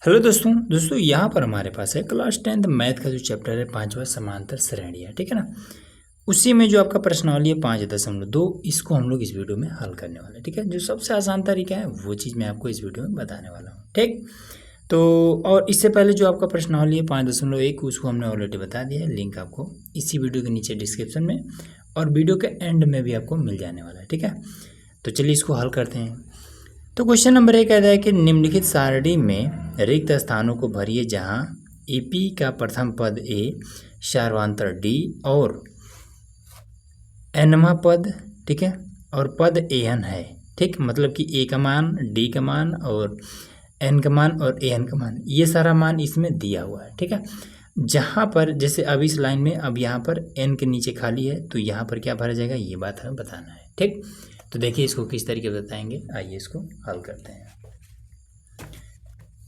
Hello दोस्तों यहाँ पर हमारे पास है क्लास 10th मैथ का जो चैप्टर है 5वां समांतर श्रेणियाँ, ठीक है ना। उसी में जो आपका प्रश्नावली है 5.2, इसको हम लोग इस वीडियो में हल करने वाले हैं, ठीक है। जो सबसे आसान तरीका है वो चीज़ मैं आपको इस वीडियो में बताने वाला हूँ, ठीक। तो और इससे पहले जो आपका प्रश्नावली है 5.1 उसको हमने ऑलरेडी बता दिया है। लिंक आपको इसी वीडियो के नीचे डिस्क्रिप्शन में और वीडियो के एंड में भी आपको मिल जाने वाला है, ठीक है। तो चलिए इसको हल करते हैं। तो क्वेश्चन नंबर 1 कहता है कि निम्नलिखित सारणी में रिक्त स्थानों को भरिए जहां एपी का प्रथम पद ए, सार्वधातुक डी और एनवा पद, ठीक है, और पद एन है, ठीक। मतलब कि ए का मान, डी का मान और एन का मान और एन का मान, ये सारा मान इसमें दिया हुआ है, ठीक है। जहाँ पर जैसे अब इस लाइन में अब यहाँ पर एन के नीचे खाली है तो यहाँ पर क्या भरा जाएगा ये बात हमें बताना है, ठीक। तो देखिए इसको किस तरीके से बताएंगे, आइए इसको हल करते हैं।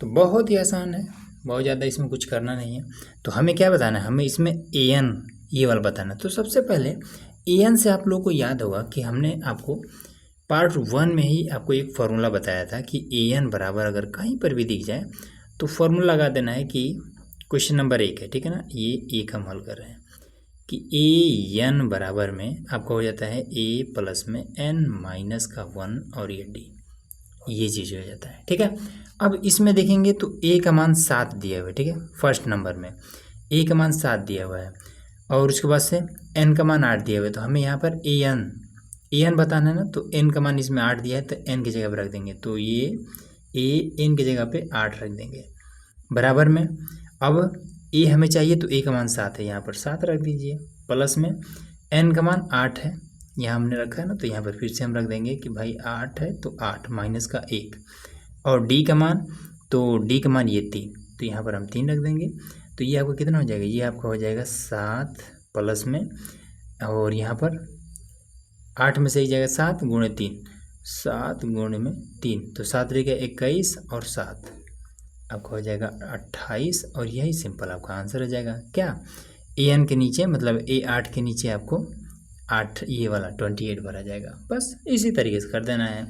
तो बहुत ही आसान है, बहुत ज़्यादा इसमें कुछ करना नहीं है। तो हमें क्या बताना है, हमें इसमें ए एन ये वाला बताना है। तो सबसे पहले ए एन से आप लोगों को याद होगा कि हमने आपको पार्ट 1 में ही आपको एक फार्मूला बताया था कि ए एन बराबर अगर कहीं पर भी दिख जाए तो फार्मूला लगा देना है कि क्वेश्चन नंबर 1 है, ठीक है ना, ये एक हम हल कर रहे हैं कि ए एन बराबर में आपका हो जाता है ए प्लस में एन माइनस का 1 और ये डी, ये चीज़ हो जाता है, ठीक है। अब इसमें देखेंगे तो ए का मान 7 दिया हुआ है, ठीक है। फर्स्ट नंबर में ए का मान 7 दिया हुआ है और उसके बाद से एन का मान 8 दिया हुआ है। तो हमें यहाँ पर ए एन बताना है ना, तो एन का मान इसमें 8 दिया है तो एन की जगह पर रख देंगे, तो ये ए एन की जगह पे 8 रख देंगे बराबर में। अब ए हमें चाहिए तो ए का मान 7 है, यहाँ पर 7 रख दीजिए, प्लस में एन का मान 8 है, यहाँ हमने रखा है ना, तो यहाँ पर फिर से हम रख देंगे कि भाई 8 है तो 8 माइनस का 1 और डी का मान, तो डी का मान ये 3, तो यहाँ पर हम 3 रख देंगे। तो ये आपका कितना हो जाएगा, ये आपका हो जाएगा 7 प्लस में और यहाँ पर 8 में से एक जाएगा 7 गुणे 3, 7 गुणे में 3, तो 7 रहेगा 21 और 7 आपका हो जाएगा 28 और यही सिंपल आपका आंसर हो जाएगा। क्या ए एन के नीचे मतलब ए 8 के नीचे आपको 8 ये वाला 28 भरा जाएगा। बस इसी तरीके से कर देना है।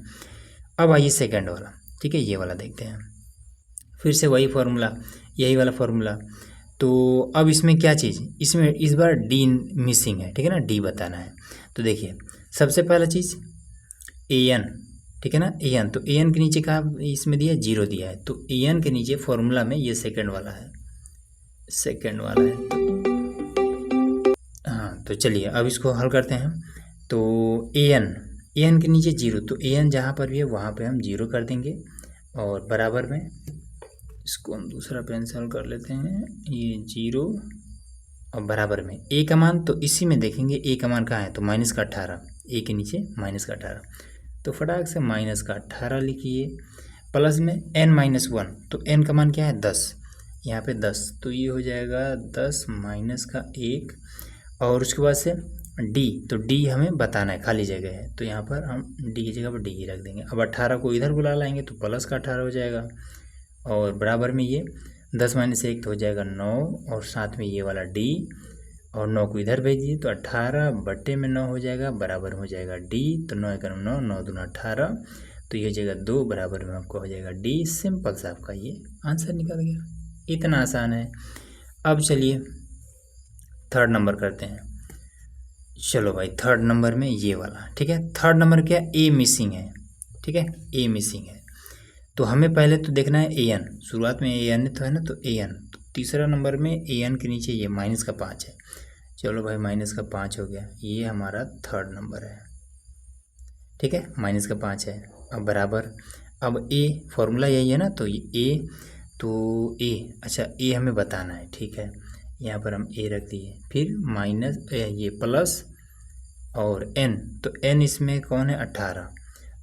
अब आइए सेकंड वाला, ठीक है, ये वाला देखते हैं। फिर से वही फार्मूला, यही वाला फार्मूला। तो अब इसमें क्या चीज़, इसमें इस बार डी मिसिंग है, ठीक है ना, डी बताना है। तो देखिए सबसे पहला चीज़ ए एन, ठीक है ना, ए एन, तो ए एन के नीचे का इसमें दिया 0 दिया है, तो ए एन के नीचे फॉर्मूला में ये सेकंड वाला है, सेकंड वाला है। तो हाँ, तो चलिए अब इसको हल करते हैं। तो ए एन के नीचे 0, तो ए एन जहाँ पर भी है वहाँ पे हम 0 कर देंगे और बराबर में इसको हम दूसरा पेन से हल कर लेते हैं, ये 0 और बराबर में ए का मान, तो इसी में देखेंगे ए का मान कहाँ है, तो माइनस का 18, ए के नीचे माइनस का 18, तो फटाक से माइनस का 18 लिखिए, प्लस में एन माइनस 1, तो एन का मान क्या है 10, यहाँ पे 10, तो ये हो जाएगा 10 माइनस का 1 और उसके बाद से डी, तो डी हमें बताना है, खाली जगह है, तो यहाँ पर हम डी की जगह पर डी ही रख देंगे। अब 18 को इधर बुला लाएंगे तो प्लस का 18 हो जाएगा और बराबर में ये 10 माइनस 1 तो हो जाएगा 9 और साथ में ये वाला डी और 9 को इधर भेज दिए तो 18 बटे में 9 हो जाएगा, बराबर हो जाएगा डी, तो 9 एकम 9, 9 दूना 18, तो ये हो जाएगा 2, बराबर में आपको हो जाएगा डी। सिंपल सा आपका ये आंसर निकल गया, इतना आसान है। अब चलिए थर्ड नंबर करते हैं। चलो भाई थर्ड नंबर में ये वाला, ठीक है। थर्ड नंबर क्या, ए मिसिंग है, ठीक है, ए मिसिंग है। तो हमें पहले तो देखना है ए एन, शुरुआत में ए एन तो है ना, तो ए एन, तो तीसरा नंबर में ए एन के नीचे ये माइनस का 5 है। चलो भाई माइनस का 5 हो गया, ये हमारा थर्ड नंबर है, ठीक है, माइनस का 5 है। अब बराबर, अब ए फॉर्मूला यही है ना, तो ए, तो ए, अच्छा ए हमें बताना है, ठीक है, यहाँ पर हम ए रख दिए, फिर माइनस ये प्लस और एन, तो एन इसमें कौन है 18,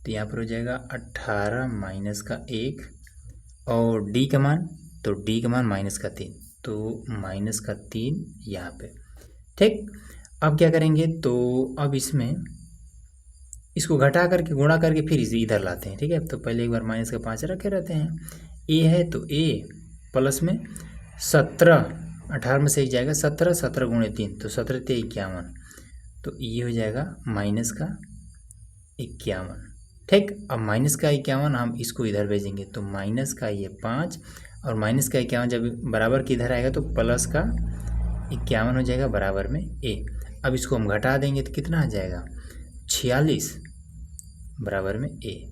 तो यहाँ पर हो जाएगा 18 माइनस का 1 और डी का मान, तो डी का मान माइनस का 3, तो माइनस का 3 यहाँ पे, ठीक। अब क्या करेंगे, तो अब इसमें इसको घटा करके गुणा करके फिर इसे इधर लाते हैं, ठीक है। तो पहले एक बार माइनस का 5 रखे रहते हैं, ए है तो ए प्लस में 17, 18 में से एक जाएगा 17, 17 गुणे 3 तो 17 ते 51, तो ये हो जाएगा माइनस का 51, ठीक। अब माइनस का 51 हम इसको इधर भेजेंगे तो माइनस का ये 5 और माइनस का 51 जब बराबर के इधर आएगा तो प्लस का 51 हो जाएगा बराबर में ए। अब इसको हम घटा देंगे तो कितना आ जाएगा 46 बराबर में ए।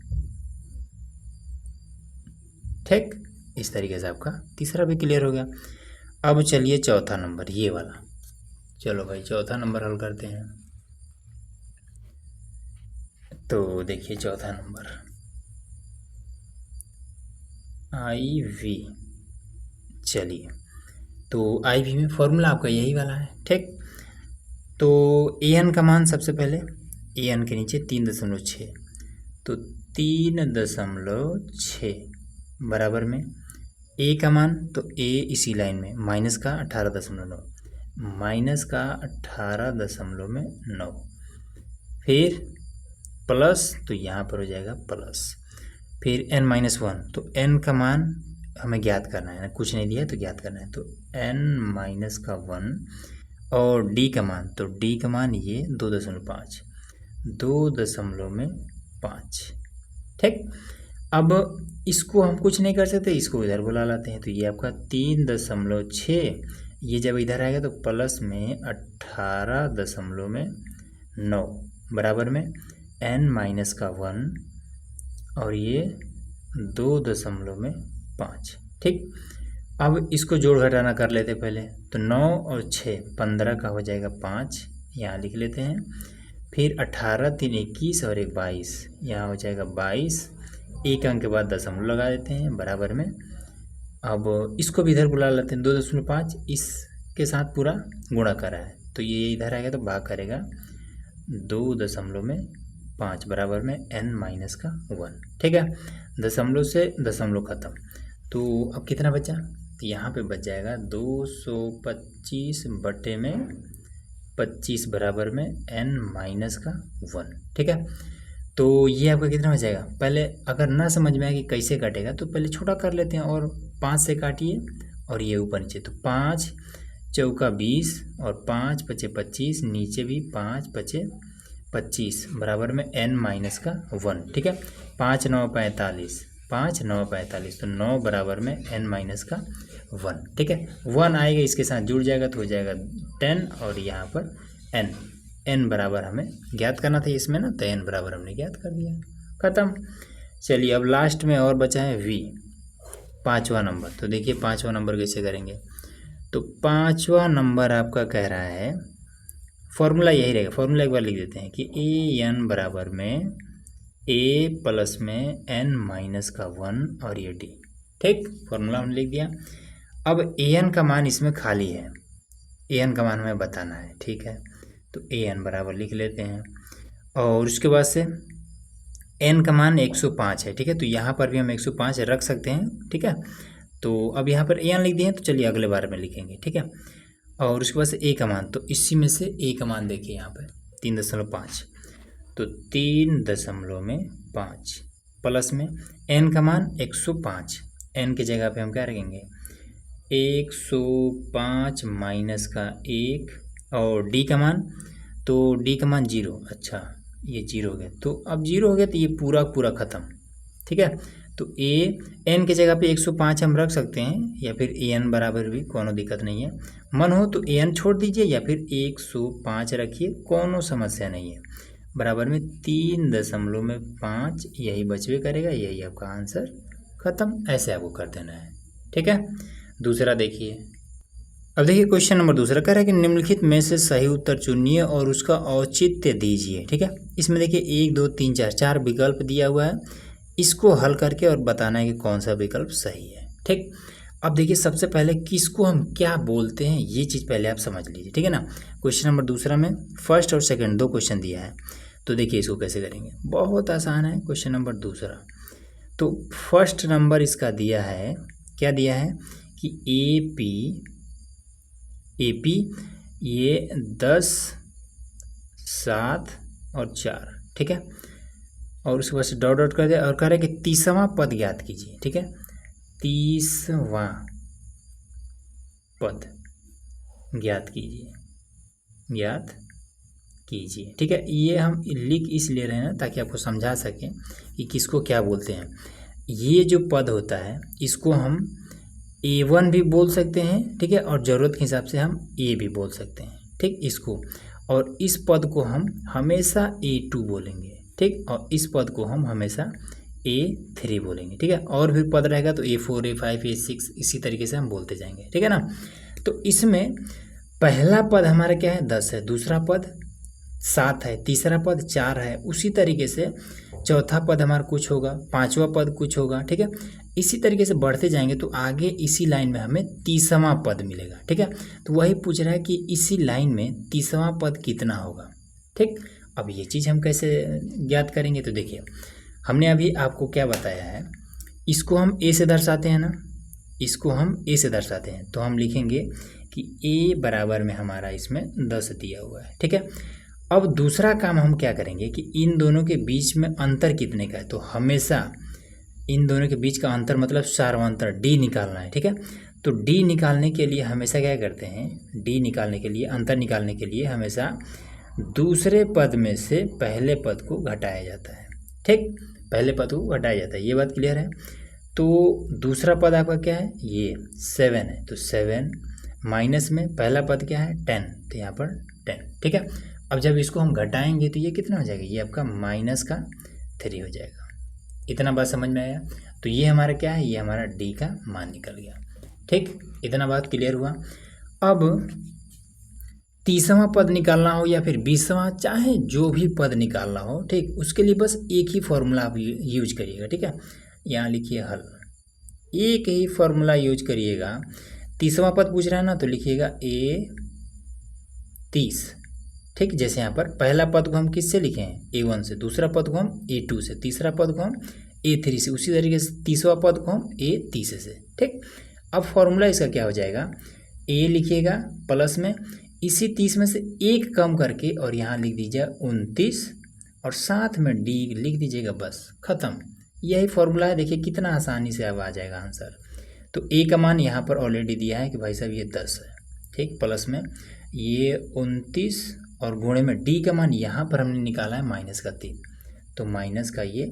ठीक, इस तरीके से आपका तीसरा भी क्लियर हो गया। अब चलिए चौथा नंबर ये वाला, चलो भाई चौथा नंबर हल करते हैं। तो देखिए चौथा नंबर आई वी। चलिए तो आई वी में फॉर्मूला आपका यही वाला है। ठीक, तो ए एन का मान सबसे पहले ए एन के नीचे 3.6, तो 3.6 बराबर में ए का मान, तो ए इसी लाइन में माइनस का 18.9, माइनस का 18.9, फिर प्लस, तो यहाँ पर हो जाएगा प्लस, फिर n-1, तो n का मान हमें ज्ञात करना है ना, कुछ नहीं दिया तो ज्ञात करना है, तो n-1 और d का मान, तो d का मान ये 2.5, 2.5। ठीक, अब इसको हम कुछ नहीं कर सकते, इसको इधर बुला लाते हैं, तो ये आपका 3.6, ये जब इधर आएगा तो प्लस में 18.9 बराबर में n-1 और ये 2.5। ठीक, अब इसको जोड़ घटाना कर लेते पहले, तो 9 और 6 15 का हो जाएगा 5, यहाँ लिख लेते हैं, फिर 18 3 21 और 1 22, यहाँ हो जाएगा 22, एक अंक के बाद दशमलव लगा देते हैं बराबर में। अब इसको भी इधर बुला लेते हैं, 2.5 इसके साथ पूरा गुणा करा है, तो ये इधर आएगा तो भाग करेगा 2.5 बराबर में n-1। ठीक है, दशमलव से दशमलव खत्म, तो अब कितना बचा, तो यहाँ पे बच जाएगा 225 बटे में 25 बराबर में n-1। ठीक है, तो ये आपका कितना हो जाएगा, पहले अगर ना समझ में आए कि कैसे काटेगा तो पहले छोटा कर लेते हैं और 5 से काटिए और ये ऊपर नीचे, तो 5 चौका 20 और 5 पचे 25, नीचे भी 5 पचे 25 बराबर में n-1। ठीक है, 5 9 45, 5 9 45, तो 9 बराबर में n-1। ठीक है, 1 आएगा इसके साथ जुड़ जाएगा तो हो जाएगा 10 और यहाँ पर n बराबर हमें ज्ञात करना था इसमें ना, तो n बराबर हमने ज्ञात कर दिया, ख़त्म। चलिए अब लास्ट में और बचा है v, पाँचवा नंबर। तो देखिए पाँचवा नंबर कैसे करेंगे, तो पाँचवा नंबर आपका कह रहा है फॉर्मूला यही रहेगा, फॉर्मूला एक बार लिख देते हैं कि ए एन बराबर में ए प्लस में n-1 और ये d। ठीक, फॉर्मूला हमने लिख दिया। अब ए एन का मान इसमें खाली है, ए एन का मान हमें बताना है। ठीक है, तो ए एन बराबर लिख लेते हैं और उसके बाद से n का मान 105 है। ठीक है, तो यहाँ पर भी हम 105 रख सकते हैं। ठीक है, तो अब यहाँ पर ए एन लिख दिए हैं, तो चलिए अगले बार में लिखेंगे। ठीक है, और उसके बाद से ए का मान, तो इसी में से ए का मान देखिए यहाँ पर 3.5, तो 3.5 प्लस में n का मान 105, n की जगह पे हम क्या रखेंगे 105 माइनस का 1 और d का मान, तो d का मान 0। अच्छा ये 0 हो गया, तो अब 0 हो गया तो ये पूरा पूरा ख़त्म। ठीक है, तो ए n की जगह पे 105 हम रख सकते हैं, या फिर ए एन बराबर भी कोनो दिक्कत नहीं है, मन हो तो ए एन छोड़ दीजिए या फिर 105 रखिए, कोनो समस्या नहीं है। बराबर में 3.5 यही बचवे करेगा, यही आपका आंसर, ख़त्म। ऐसे आपको कर देना है। ठीक है, दूसरा देखिए। अब देखिए क्वेश्चन नंबर दूसरा कह रहा है कि निम्नलिखित में से सही उत्तर चुनिए और उसका औचित्य दीजिए। ठीक है, इसमें देखिए 1 2 3 4 विकल्प दिया हुआ है, इसको हल करके और बताना है कि कौन सा विकल्प सही है। ठीक, अब देखिए सबसे पहले किसको हम क्या बोलते हैं ये चीज़ पहले आप समझ लीजिए। ठीक है ना, क्वेश्चन नंबर दूसरा में फर्स्ट और सेकंड 2 क्वेश्चन दिया है, तो देखिए इसको कैसे करेंगे, बहुत आसान है। क्वेश्चन नंबर दूसरा, तो फर्स्ट नंबर इसका दिया है, क्या दिया है कि ए पी ये 10 7 और 4। ठीक है, और उसके बाद से डॉट डॉट कर दिया और कह रहा है कि 30वां पद ज्ञात कीजिए। ठीक है, 30वां पद ज्ञात कीजिए, ज्ञात कीजिए। ठीक है, ये हम लिख इसलिए रहे हैं ताकि आपको समझा सकें कि किसको क्या बोलते हैं। ये जो पद होता है इसको हम A1 भी बोल सकते हैं, ठीक है, और ज़रूरत के हिसाब से हम A भी बोल सकते हैं, ठीक, इसको। और इस पद को हम हमेशा A2 बोलेंगे, ठीक, और इस पद को हम हमेशा A3 बोलेंगे, ठीक है। और भी पद रहेगा तो A4 A5 A6 इसी तरीके से हम बोलते जाएंगे, ठीक है ना। तो इसमें पहला पद हमारा क्या है 10 है, दूसरा पद 7 है, तीसरा पद 4 है, उसी तरीके से चौथा पद हमारा कुछ होगा, पांचवा पद कुछ होगा, ठीक है। इसी तरीके से बढ़ते जाएंगे तो आगे इसी लाइन में हमें 30वां पद मिलेगा, ठीक है। तो वही पूछ रहा है कि इसी लाइन में 30वां पद कितना होगा, ठीक। अब ये चीज़ हम कैसे ज्ञात करेंगे, तो देखिए हमने अभी आपको क्या बताया है, इसको हम ए से दर्शाते हैं ना, इसको हम ए से दर्शाते हैं, तो हम लिखेंगे कि ए बराबर में हमारा इसमें 10 दिया हुआ है, ठीक है। अब दूसरा काम हम क्या करेंगे कि इन दोनों के बीच में अंतर कितने का है, तो हमेशा इन दोनों के बीच का अंतर मतलब सार्वंतर डी निकालना है, ठीक है। तो डी निकालने के लिए हमेशा क्या करते हैं, डी निकालने के लिए, अंतर निकालने के लिए हमेशा दूसरे पद में से पहले पद को घटाया जाता है, ठीक, पहले पद को घटाया जाता है, ये बात क्लियर है। तो दूसरा पद आपका क्या है, ये 7 है, तो 7 माइनस में पहला पद क्या है 10, तो यहाँ पर 10, ठीक है। अब जब इसको हम घटाएंगे तो ये कितना हो जाएगा, ये आपका -3 हो जाएगा। इतना बात समझ में आया। तो ये हमारा क्या है, ये हमारा डी का मान निकल गया, ठीक, इतना बात क्लियर हुआ। अब 30वां पद निकालना हो या फिर 20वां, चाहे जो भी पद निकालना हो, ठीक, उसके लिए बस एक ही फॉर्मूला आप यूज करिएगा, ठीक है। यहाँ लिखिए हल, एक ही फॉर्मूला यूज करिएगा। 30वां पद पूछ रहा है ना, तो लिखिएगा A30, ठीक। जैसे यहाँ पर पहला पद को हम किससे लिखे हैं, A1 से, दूसरा पद को हम A2 से, तीसरा पद को हम A3 से, उसी तरीके से 30वां पद को हम A30 से, ठीक। अब फॉर्मूला इसका क्या हो जाएगा, A लिखिएगा प्लस में इसी 30 में से एक कम करके और यहाँ लिख दीजिए 29 और साथ में D लिख दीजिएगा, बस खत्म। यही फॉर्मूला है, देखिए कितना आसानी से अब आ जाएगा आंसर। तो A का मान यहाँ पर ऑलरेडी दिया है कि भाई साहब ये 10 है, ठीक, प्लस में ये 29 और गुणे में D का मान यहाँ पर हमने निकाला है -3, तो माइनस का ये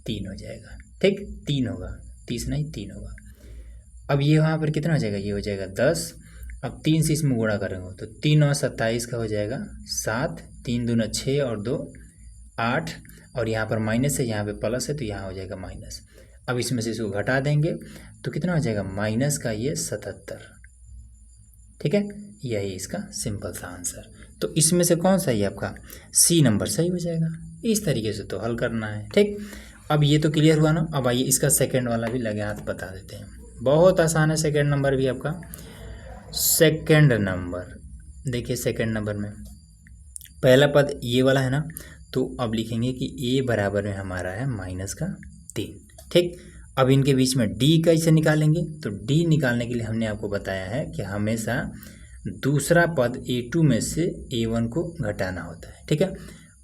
3 हो जाएगा, ठीक, 3 होगा, 30 नहीं 3 होगा। अब ये वहाँ पर कितना हो जाएगा, ये हो जाएगा 10, अब 3 से इसमें गुणा करेंगे तो 3 और 27 का हो जाएगा 7, 3 दूना 6 और 2 8, और यहाँ पर माइनस है, यहाँ पे प्लस है, तो यहाँ हो जाएगा माइनस। अब इसमें से इसको घटा देंगे तो कितना हो जाएगा, माइनस का ये 77, ठीक है। यही इसका सिंपल सा आंसर। तो इसमें से कौन सा ही आपका सी नंबर सही हो जाएगा। इस तरीके से तो हल करना है, ठीक। अब ये तो क्लियर हुआ ना। अब आइए इसका सेकंड वाला भी लगे हाथ बता देते हैं, बहुत आसान है सेकंड नंबर भी आपका। सेकंड नंबर देखिए, सेकंड नंबर में पहला पद ये वाला है ना, तो अब लिखेंगे कि a बराबर में हमारा है -3, ठीक। अब इनके बीच में d कैसे निकालेंगे, तो d निकालने के लिए हमने आपको बताया है कि हमेशा दूसरा पद A2 में से A1 को घटाना होता है, ठीक है।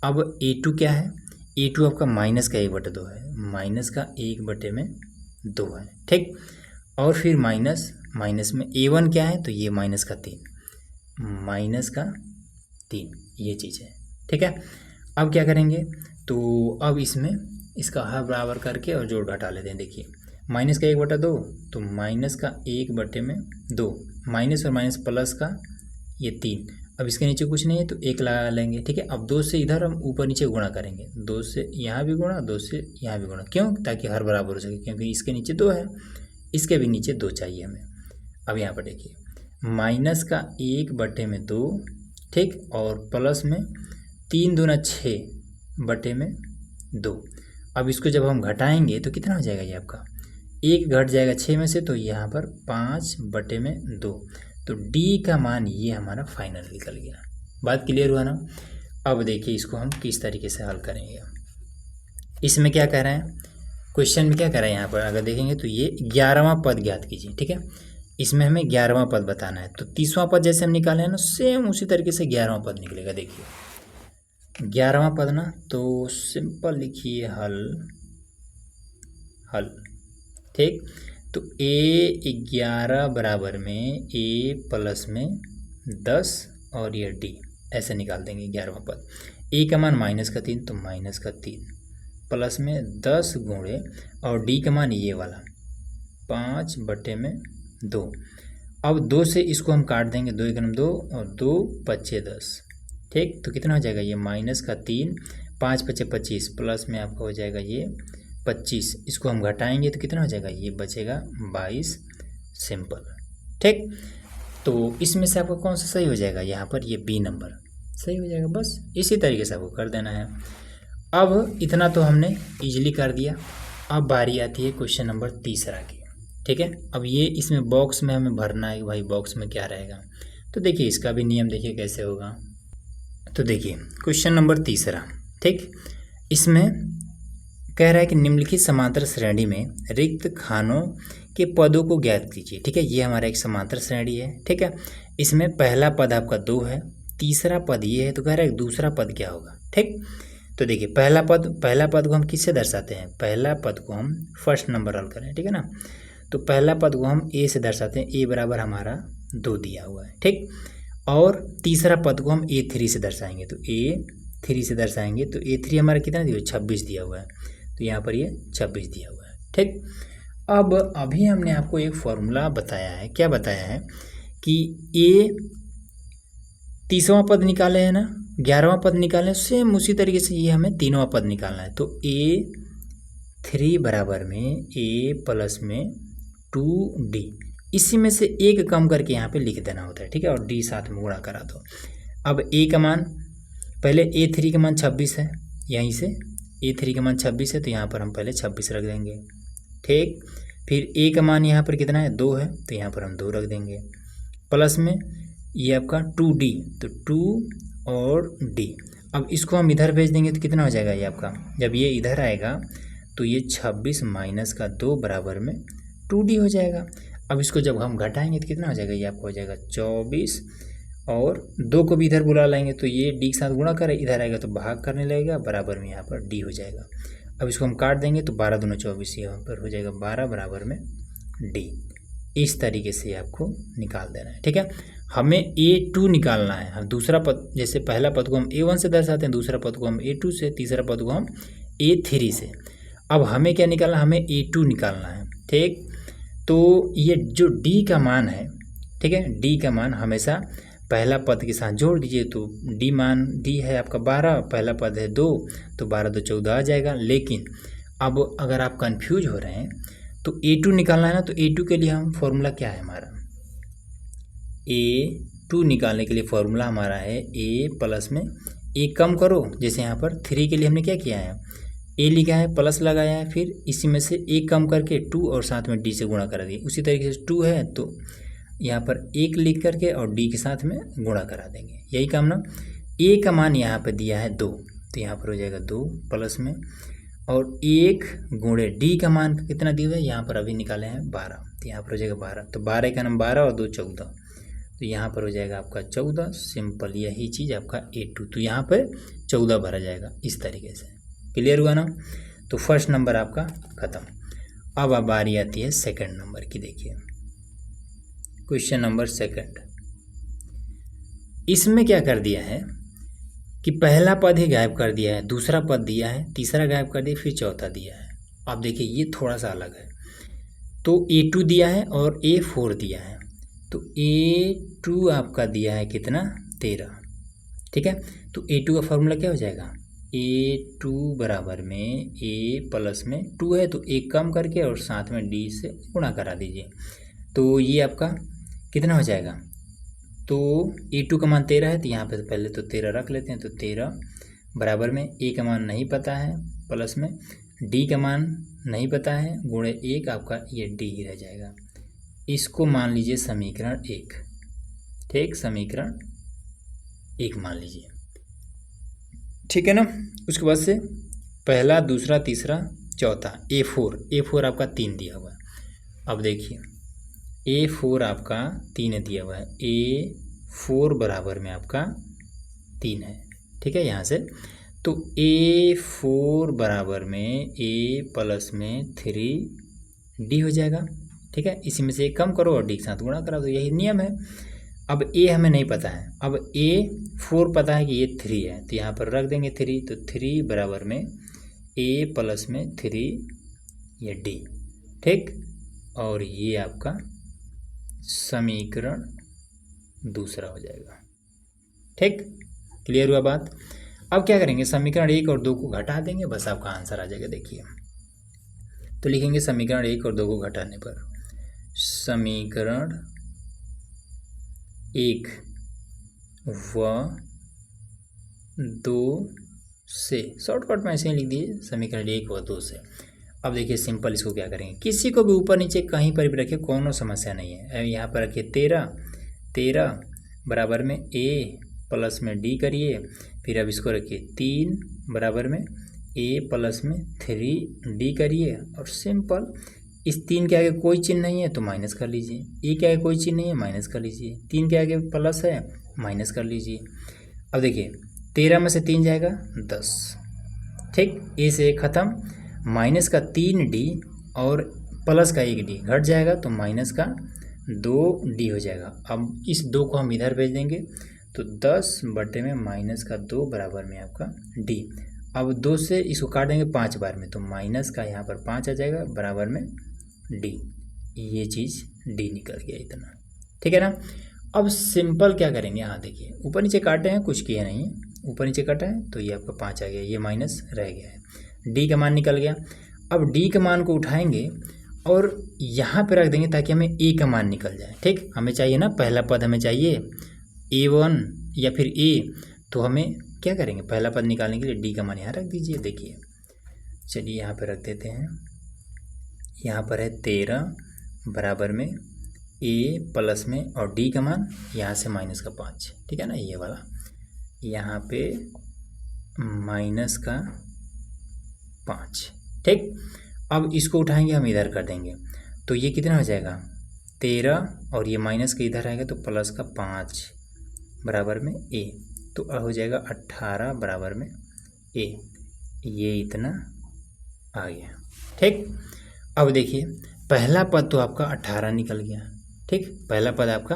अब A2 क्या है, A2 आपका -1/2 है, -1/2 है, ठीक। और फिर माइनस में A1 क्या है, तो ये -3 ये चीज़ है, ठीक है। अब क्या करेंगे, तो अब इसमें इसका हर बराबर करके और जोड़ घटा लेते हैं। देखिए -1/2, तो -1/2, माइनस और माइनस प्लस का ये 3, अब इसके नीचे कुछ नहीं है तो 1 लगा लेंगे, ठीक है। अब 2 से इधर हम ऊपर नीचे गुणा करेंगे, 2 से यहाँ भी गुणा, 2 से यहाँ भी गुणा, क्यों, ताकि हर बराबर हो सके, क्योंकि इसके नीचे 2 है, इसके भी नीचे 2 चाहिए हमें। अब यहाँ पर देखिए -1/2, ठीक, और प्लस में 3 दूना 6/2। अब इसको जब हम घटाएंगे तो कितना हो जाएगा, ये आपका 1 घट जाएगा 6 में से, तो यहाँ पर 5/2, तो D का मान ये हमारा फाइनल निकल गया। बात क्लियर हुआ ना। अब देखिए इसको हम किस तरीके से हल करेंगे। इसमें क्या कह रहे हैं, क्वेश्चन में क्या कह रहा है, यहाँ पर अगर देखेंगे तो ये 11वां पद ज्ञात कीजिए, ठीक है। इसमें हमें 11वां पद बताना है, तो 30वां पद जैसे हम निकाले हैं ना, सेम उसी तरीके से 11वां पद निकलेगा। देखिए 11वां पद ना, तो सिंपल लिखिए हल, ठीक। तो A11 बराबर में A प्लस में 10 और ये D ऐसे निकाल देंगे 11वां पद। A का मान -3, तो -3 प्लस में 10 गुणे और D का मान ये वाला 5/2, 2। अब 2 से इसको हम काट देंगे, 2 एकम 2 और 2 पच्चे 10, ठीक। तो कितना हो जाएगा ये -3, 5 पच्चे 25 प्लस में आपका हो जाएगा ये 25। इसको हम घटाएंगे तो कितना हो जाएगा, ये बचेगा 22 सिंपल, ठीक। तो इसमें से आपका कौन सा सही हो जाएगा, यहाँ पर ये बी नंबर सही हो जाएगा। बस इसी तरीके से आपको कर देना है। अब इतना तो हमने इजीली कर दिया। अब बारी आती है क्वेश्चन नंबर तीसरा की, ठीक है। अब ये इसमें बॉक्स में हमें भरना है कि भाई बॉक्स में क्या रहेगा। तो देखिए इसका भी नियम देखिए कैसे होगा। तो देखिए क्वेश्चन नंबर तीसरा, ठीक। इसमें कह रहा है कि निम्नलिखित समांतर श्रेणी में रिक्त खानों के पदों को ज्ञात कीजिए, ठीक है। ये हमारा एक समांतर श्रेणी है, ठीक है। इसमें पहला पद आपका 2 है, तीसरा पद ये है, तो कह रहा है दूसरा पद क्या होगा, ठीक। तो देखिए पहला पद को हम किससे दर्शाते हैं, पहला पद को हम फर्स्ट नंबर हल करें, ठीक है ना। तो पहला पद को हम ए से दर्शाते हैं, ए बराबर हमारा 2 दिया हुआ है, ठीक। और तीसरा पद को हम A3 से दर्शाएंगे, तो A3 से दर्शाएंगे तो A3 हमारा कितना दिया हुआ है, 26 दिया हुआ है। तो यहाँ पर ये 26 दिया हुआ है, ठीक। अब अभी हमने आपको एक फॉर्मूला बताया है, क्या बताया है कि ए 30वां पद निकाले है ना, 11वां पद निकाले, सेम उसी तरीके से ये हमें 3वां पद निकालना है। तो A3 बराबर में A प्लस में 2D, इसी में से एक कम करके यहाँ पे लिख देना होता है, ठीक है। और D साथ में गुणा करा दो। अब A का मान, पहले A3 का मान 26 है, यहीं से A3 का मान 26 है, तो यहाँ पर हम पहले 26 रख देंगे, ठीक। फिर A का मान यहाँ पर कितना है, 2 है, तो यहाँ पर हम 2 रख देंगे। प्लस में ये आपका 2D, तो 2 और D। अब इसको हम इधर भेज देंगे तो कितना हो जाएगा ये आपका, जब ये इधर आएगा तो ये 26 माइनस का 2 बराबर में 2D हो जाएगा। अब इसको जब हम घटाएंगे तो कितना हो जाएगा, ये आपको हो जाएगा 24, और 2 को भी इधर बुला लेंगे तो ये D के साथ गुणा करें, इधर आएगा तो भाग करने लगेगा, बराबर में यहाँ पर D हो जाएगा। अब इसको हम काट देंगे तो 12 दूनी 24, यहाँ पर हो जाएगा 12 बराबर में D। इस तरीके से आपको निकाल देना है, ठीक है। हमें A2 निकालना है। हम दूसरा पद, जैसे पहला पद को हम A1 से दर्शाते हैं, दूसरा पद को हम A2 से, तीसरा पद को हम A3 से। अब हमें क्या निकालना है, हमें A2 निकालना है, ठीक। तो ये जो D का मान है, ठीक है, D का मान हमेशा पहला पद के साथ जोड़ दीजिए। तो D है आपका 12, पहला पद है 2, तो 12 2 14 आ जाएगा। लेकिन अब अगर आप कंफ्यूज हो रहे हैं तो A2 निकालना है ना, तो A2 के लिए हम फॉर्मूला क्या है हमारा, A2 निकालने के लिए फॉर्मूला हमारा है A प्लस में A कम करो। जैसे यहाँ पर 3 के लिए हमने क्या किया है, A लिखा है, प्लस लगाया है, फिर इसी में से A कम करके 2 और साथ में D से गुणा करा दिए। उसी तरीके से 2 है तो यहाँ पर 1 लिख करके और D के साथ में गुणा करा देंगे, यही काम ना। A का मान यहाँ पर दिया है 2, तो यहाँ पर हो जाएगा 2 प्लस में, और 1 गुणे D का मान कितना दिया हुआ है, यहाँ पर अभी निकाले हैं 12, तो यहाँ पर हो जाएगा 12। तो 12 का नाम 12 और 2 14, तो यहाँ पर हो जाएगा आपका 14 सिंपल। यही चीज़ आपका A2, तो यहाँ पर 14 भरा जाएगा इस तरीके से। क्लियर हुआ ना। तो फर्स्ट नंबर आपका ख़त्म। अब बारी आती है सेकंड नंबर की। देखिए क्वेश्चन नंबर सेकंड, इसमें क्या कर दिया है कि पहला पद ही गायब कर दिया है, दूसरा पद दिया है, तीसरा गायब कर दिया, फिर चौथा दिया है। अब देखिए ये थोड़ा सा अलग है। तो A2 दिया है और A4 दिया है। तो A2 आपका दिया है कितना, 13, ठीक है। तो A2 का फॉर्मूला क्या हो जाएगा, A2 बराबर में A प्लस में 2 है, तो 1 कम करके और साथ में D से गुणा करा दीजिए। तो ये आपका कितना हो जाएगा, तो A2 का मान 13 है, तो यहाँ पे तो पहले तो 13 रख लेते हैं। तो 13 बराबर में A का मान नहीं पता है, प्लस में D का मान नहीं पता है, गुणे 1 आपका ये D ही रह जाएगा। इसको मान लीजिए समीकरण 1, ठीक, समीकरण 1 मान लीजिए, ठीक है ना। उसके बाद से पहला, दूसरा, तीसरा, चौथा A4 आपका 3 दिया हुआ है। अब देखिए A4 आपका 3 दिया हुआ है, A4 बराबर में आपका 3 है, ठीक है। यहाँ से तो A4 बराबर में A प्लस में 3D हो जाएगा, ठीक है। इसी में से एक कम करो और D के साथ गुणा करा दो, यही नियम है। अब A हमें नहीं पता है, अब A4 पता है कि ये 3 है, तो यहाँ पर रख देंगे 3। तो 3 बराबर में A प्लस में 3 ये D, ठीक। और ये आपका समीकरण दूसरा हो जाएगा। ठीक, क्लियर हुआ बात। अब क्या करेंगे, समीकरण 1 और 2 को घटा देंगे, बस आपका आंसर आ जाएगा। देखिए, तो लिखेंगे समीकरण 1 और 2 को घटाने पर समीकरण 1 व 2 से, शॉर्टकट में ऐसे ही लिख दीजिए, समीकरण 1 व 2 से। अब देखिए सिंपल, इसको क्या करेंगे, किसी को भी ऊपर नीचे कहीं पर भी रखिए, कोनो समस्या नहीं है। यहाँ पर रखिए 13 बराबर में a प्लस में d करिए, फिर अब इसको रखिए 3 बराबर में a प्लस में 3d करिए, और सिंपल इस 3 के आगे कोई चिन्ह नहीं है तो माइनस कर लीजिए, a के आगे कोई चिन्ह नहीं है माइनस कर लीजिए, 3 के आगे प्लस है माइनस कर लीजिए। अब देखिए 13 में से 3 जाएगा 10, ठीक, a से 1 खत्म, माइनस का 3d और प्लस का 1d घट जाएगा तो माइनस का 2d हो जाएगा। अब इस 2 को हम इधर भेज देंगे तो 10 बटे में माइनस का 2 बराबर में आपका d। अब 2 से इसको काट देंगे 5 बार में तो माइनस का यहाँ पर 5 आ जाएगा बराबर में d। ये चीज़ d निकल गया इतना, ठीक है ना। अब सिंपल क्या करेंगे, हाँ देखिए ऊपर नीचे काटे हैं, कुछ किए नहीं है, ऊपर नीचे काटा है तो ये आपका 5 आ गया, ये माइनस रह गया है, d का मान निकल गया। अब d के मान को उठाएंगे और यहाँ पे रख देंगे ताकि हमें a का मान निकल जाए। ठीक, हमें चाहिए ना, पहला पद हमें चाहिए a1 या फिर a, तो हमें क्या करेंगे, पहला पद निकालने के लिए d का मान यहाँ रख दीजिए। देखिए चलिए यहाँ पे रख देते हैं, यहाँ पर है 13 बराबर में a प्लस में और d का मान यहाँ से माइनस का 5, ठीक है ना, ये वाला यहाँ पे माइनस का 5। ठीक, अब इसको उठाएंगे हम इधर कर देंगे तो ये कितना हो जाएगा 13 और ये माइनस का इधर आएगा तो प्लस का 5 बराबर में a, तो हो जाएगा 18 बराबर में a। ये इतना आ गया। ठीक, अब देखिए पहला पद तो आपका 18 निकल गया। ठीक, पहला पद आपका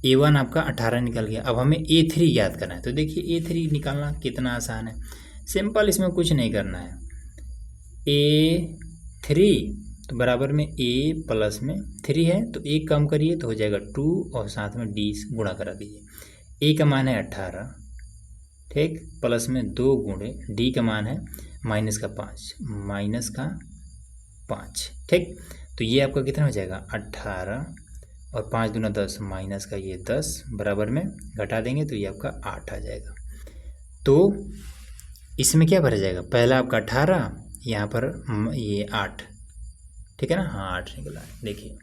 a1 आपका 18 निकल गया। अब हमें a3 याद करना है, तो देखिए a3 निकालना कितना आसान है, सिंपल, इसमें कुछ नहीं करना है। a3 तो बराबर में a प्लस में 3 है तो 1 कम करिए तो हो जाएगा 2 और साथ में d गुणा करा दीजिए। a का मान है 18, ठीक, प्लस में 2 गुणे d का मान है माइनस का 5, ठीक, तो ये आपका कितना हो जाएगा 18 और 5 दूना 10 माइनस का ये 10 बराबर में घटा देंगे तो ये आपका 8 आ जाएगा। तो इसमें क्या भरा जाएगा, पहला आपका 18, यहाँ पर ये 8, ठीक है ना, हाँ 8 निकला है। देखिए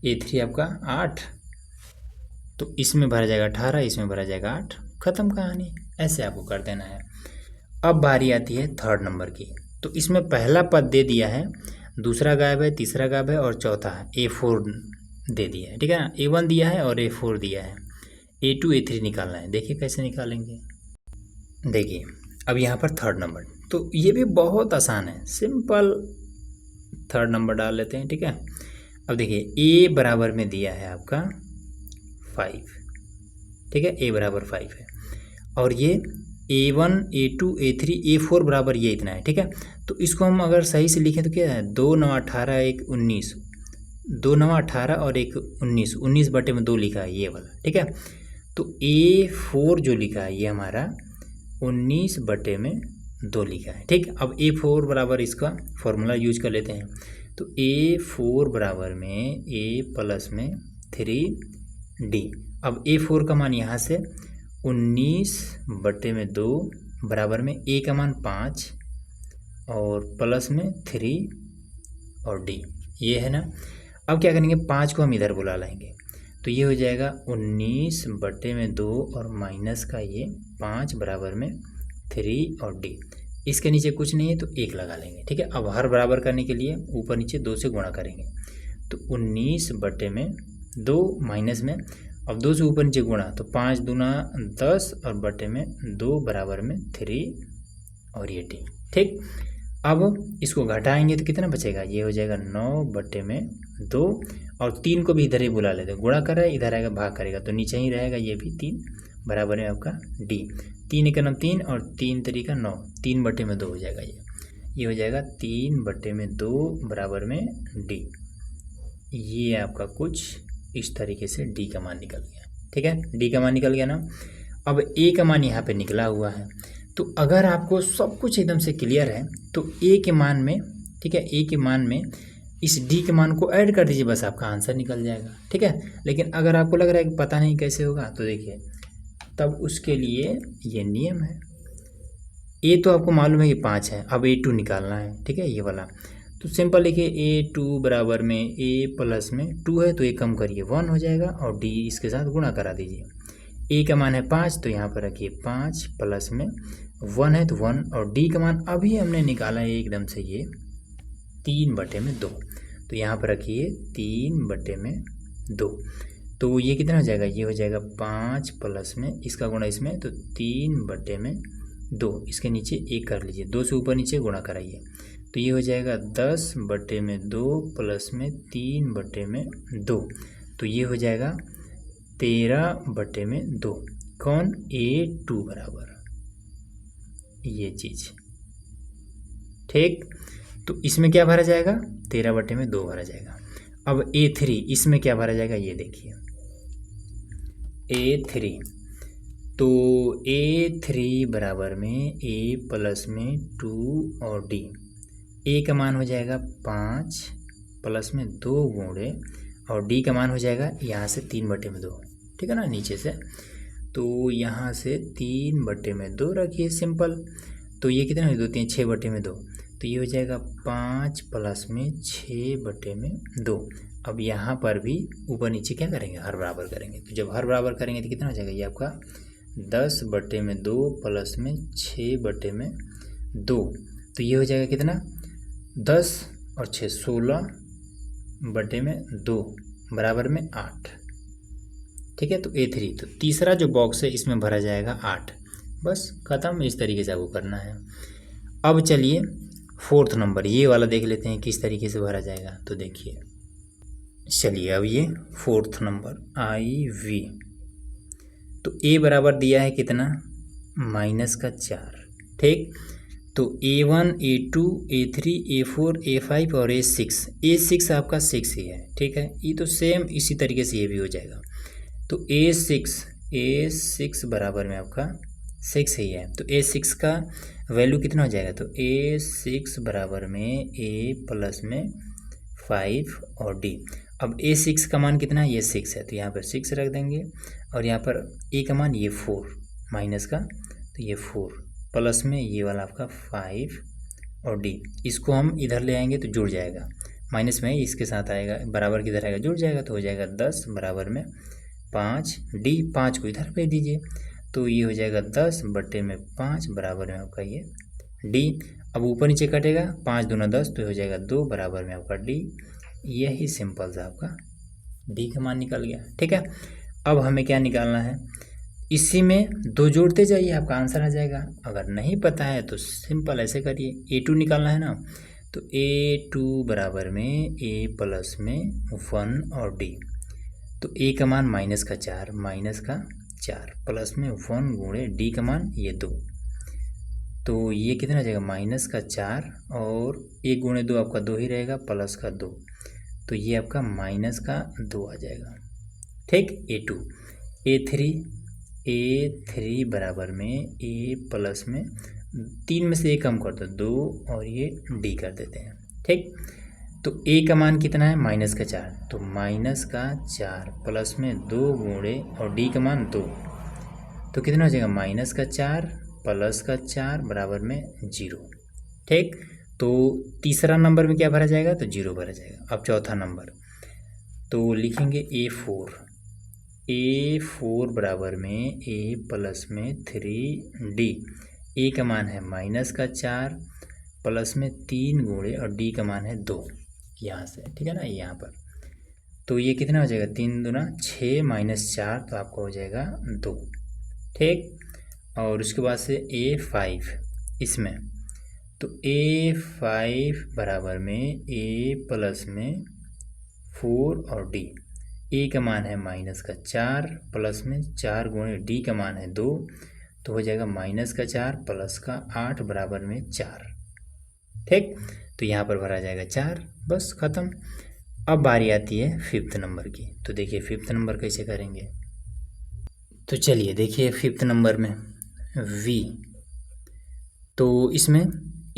a3 आपका 8, तो इसमें भरा जाएगा 18, इसमें भरा जाएगा 8, खत्म कहानी। ऐसे आपको कर देना है। अब बारी आती है थर्ड नंबर की, तो इसमें पहला पद दे दिया है, दूसरा गायब है, तीसरा गायब है और चौथा है a4 दे दिया है, ठीक है ना, a1 दिया है और a4 दिया है, a2 a3 निकालना है। देखिए कैसे निकालेंगे, देखिए अब यहाँ पर थर्ड नंबर, तो ये भी बहुत आसान है, सिंपल थर्ड नंबर डाल लेते हैं। ठीक है, अब देखिए a बराबर में दिया है आपका 5, ठीक है, a बराबर 5 है और ये a1 a2 a3 a4 बराबर ये इतना है। ठीक है, तो इसको हम अगर सही से लिखें तो क्या है, 2 9 18 1 19, 2 9 18 और 1 19, 19 बटे में 2 लिखा है ये वाला। ठीक है, तो a4 जो लिखा है ये हमारा 19 बटे में 2 लिखा है। ठीक, अब a4 बराबर इसका फॉर्मूला यूज कर लेते हैं, तो a4 बराबर में a प्लस में 3d। अब a4 का मान यहाँ से 19 बटे में 2 बराबर में a का मान 5 और प्लस में 3 और d, ये है ना। अब क्या करेंगे, 5 को हम इधर बुला लाएंगे तो ये हो जाएगा 19 बटे में 2 और माइनस का ये 5 बराबर में 3 और d। इसके नीचे कुछ नहीं है तो 1 लगा लेंगे। ठीक है, अब हर बराबर करने के लिए ऊपर नीचे 2 से गुणा करेंगे तो 19 बटे में 2 माइनस में, अब 2 से ऊपर नीचे गुणा तो 5 दूना 10 और बटे में 2 बराबर में 3 और ये d। ठीक, अब इसको घटाएंगे तो कितना बचेगा, ये हो जाएगा 9 बटे में 2 और 3 को भी इधर ही बुला लेते हैं, गुणा कर रहा है इधर आएगा भाग करेगा तो नीचे ही रहेगा ये भी 3 बराबर है आपका d। 3 एक नम 3 और 3 तरीका 9, 3 बटे में 2 हो जाएगा ये हो जाएगा 3 बटे में 2 बराबर में d। ये आपका कुछ इस तरीके से डी का मान निकल गया। ठीक है, डी का मान निकल गया ना। अब ए का मान यहाँ पे निकला हुआ है। तो अगर आपको सब कुछ एकदम से क्लियर है तो ए के मान में, ठीक है, ए के मान में इस डी के मान को ऐड कर दीजिए, बस आपका आंसर निकल जाएगा। ठीक है, लेकिन अगर आपको लग रहा है कि पता नहीं कैसे होगा तो देखिए, तब उसके लिए ये नियम है। ए तो आपको मालूम है कि 5 है, अब A2 निकालना है। ठीक है, ये वाला तो सिंपल लिखिए A2 बराबर में A प्लस में 2 है तो ये कम करिए 1 हो जाएगा और D इसके साथ गुणा करा दीजिए। A का मान है 5 तो यहाँ पर रखिए 5 प्लस में 1 है तो 1 और D का मान अभी हमने निकाला है एकदम से ये 3/2 तो यहाँ पर रखिए 3/2 तो ये कितना हो जाएगा, ये हो जाएगा 5 प्लस में इसका गुणा इसमें तो 3/2 इसके नीचे 1 कर लीजिए, 2 से ऊपर नीचे गुणा कराइए तो ये हो जाएगा 10/2 प्लस में 3/2 तो ये हो जाएगा 13/2। कौन, A2 बराबर ये चीज़। ठीक, तो इसमें क्या भरा जाएगा, 13/2 भरा जाएगा। अब A3 इसमें क्या भरा जाएगा ये देखिए, A3 तो A3 बराबर में A प्लस में 2 और D। A का मान हो जाएगा 5 प्लस में 2 गुणे और D का मान हो जाएगा यहाँ से 3/2। ठीक है ना, नीचे से तो यहाँ से 3/2 रखिए सिंपल। तो ये कितना है, 2 3 6/2 तो ये हो जाएगा 5 प्लस में 6/2। अब यहाँ पर भी ऊपर नीचे क्या करेंगे, हर बराबर करेंगे। तो जब हर बराबर करेंगे तो कितना हो जाएगा, ये आपका 10/2 प्लस में 6/2 तो ये हो जाएगा कितना, 10 और 6 16/2 बराबर में 8। ठीक है, तो A3 तो तीसरा जो बॉक्स है इसमें भरा जाएगा 8। बस ख़त्म, इस तरीके से आपको करना है। अब चलिए 4th नंबर ये वाला देख लेते हैं किस तरीके से भरा जाएगा। तो देखिए, चलिए अब ये 4th नंबर IV तो A बराबर दिया है कितना, -4। ठीक, तो A1 A2 A3 A4 A5 और A6 आपका 6 ही है। ठीक है, ये तो सेम इसी तरीके से ये भी हो जाएगा। तो A6 बराबर में आपका 6 ही है तो A6 का वैल्यू कितना हो जाएगा, तो A6 बराबर में A प्लस में 5 और D। अब A6 का मान कितना है, ये 6 है तो यहाँ पर 6 रख देंगे और यहाँ पर A का मान ये 4 माइनस का तो ये 4 प्लस में ये वाला आपका 5 और D। इसको हम इधर ले आएंगे तो जुड़ जाएगा, माइनस में इसके साथ आएगा, बराबर किधर आएगा, जुड़ जाएगा तो हो जाएगा 10 बराबर में 5 D। 5 को इधर भेज दीजिए तो ये हो जाएगा 10/5 बराबर में आपका ये D। अब ऊपर नीचे कटेगा, 5 दूना 10 तो हो जाएगा 2 बराबर में आपका D। यही सिंपल सा आपका D का मान निकल गया। ठीक है, अब हमें क्या निकालना है, इसी में 2 जोड़ते जाइए आपका आंसर आ जाएगा। अगर नहीं पता है तो सिंपल ऐसे करिए, A2 निकालना है ना, तो A2 बराबर में A प्लस में 1 और D। तो A का मान -4 प्लस में 1 गुणे D का मान ये 2 तो ये कितना आ जाएगा, -4 और 1 गुणे 2 आपका 2 ही रहेगा प्लस का 2 तो ये आपका -2 आ जाएगा। ठीक, A2 A3 बराबर में A प्लस में 3 में से 1 कम कर दो 2 और ये D कर देते हैं। ठीक, तो A का मान कितना है, -4 तो -4 प्लस में 2 गुणे और D का मान 2 तो कितना हो जाएगा, -4 प्लस का 4 बराबर में 0। ठीक, तो तीसरा नंबर में क्या भरा जाएगा, तो 0 भरा जाएगा। अब चौथा नंबर तो लिखेंगे A4 बराबर में A प्लस में 3D। A का मान है -4 प्लस में 3 गुणे और D का मान है 2 यहाँ से। ठीक है ना, यहाँ पर तो ये कितना हो जाएगा, 3 दूना 6 -4 तो आपका हो जाएगा 2। ठीक, और उसके बाद से A5 इसमें तो A5 बराबर में A प्लस में 4 और D। A का मान है -4 प्लस में 4 गुणे D का मान है 2 तो हो जाएगा -4 प्लस का 8 बराबर में 4। ठीक, तो यहाँ पर भरा जाएगा 4, बस ख़त्म। अब बारी आती है फिफ्थ नंबर की। तो देखिए फिफ्थ नंबर कैसे करेंगे। तो चलिए देखिए फिफ्थ नंबर में v, तो इसमें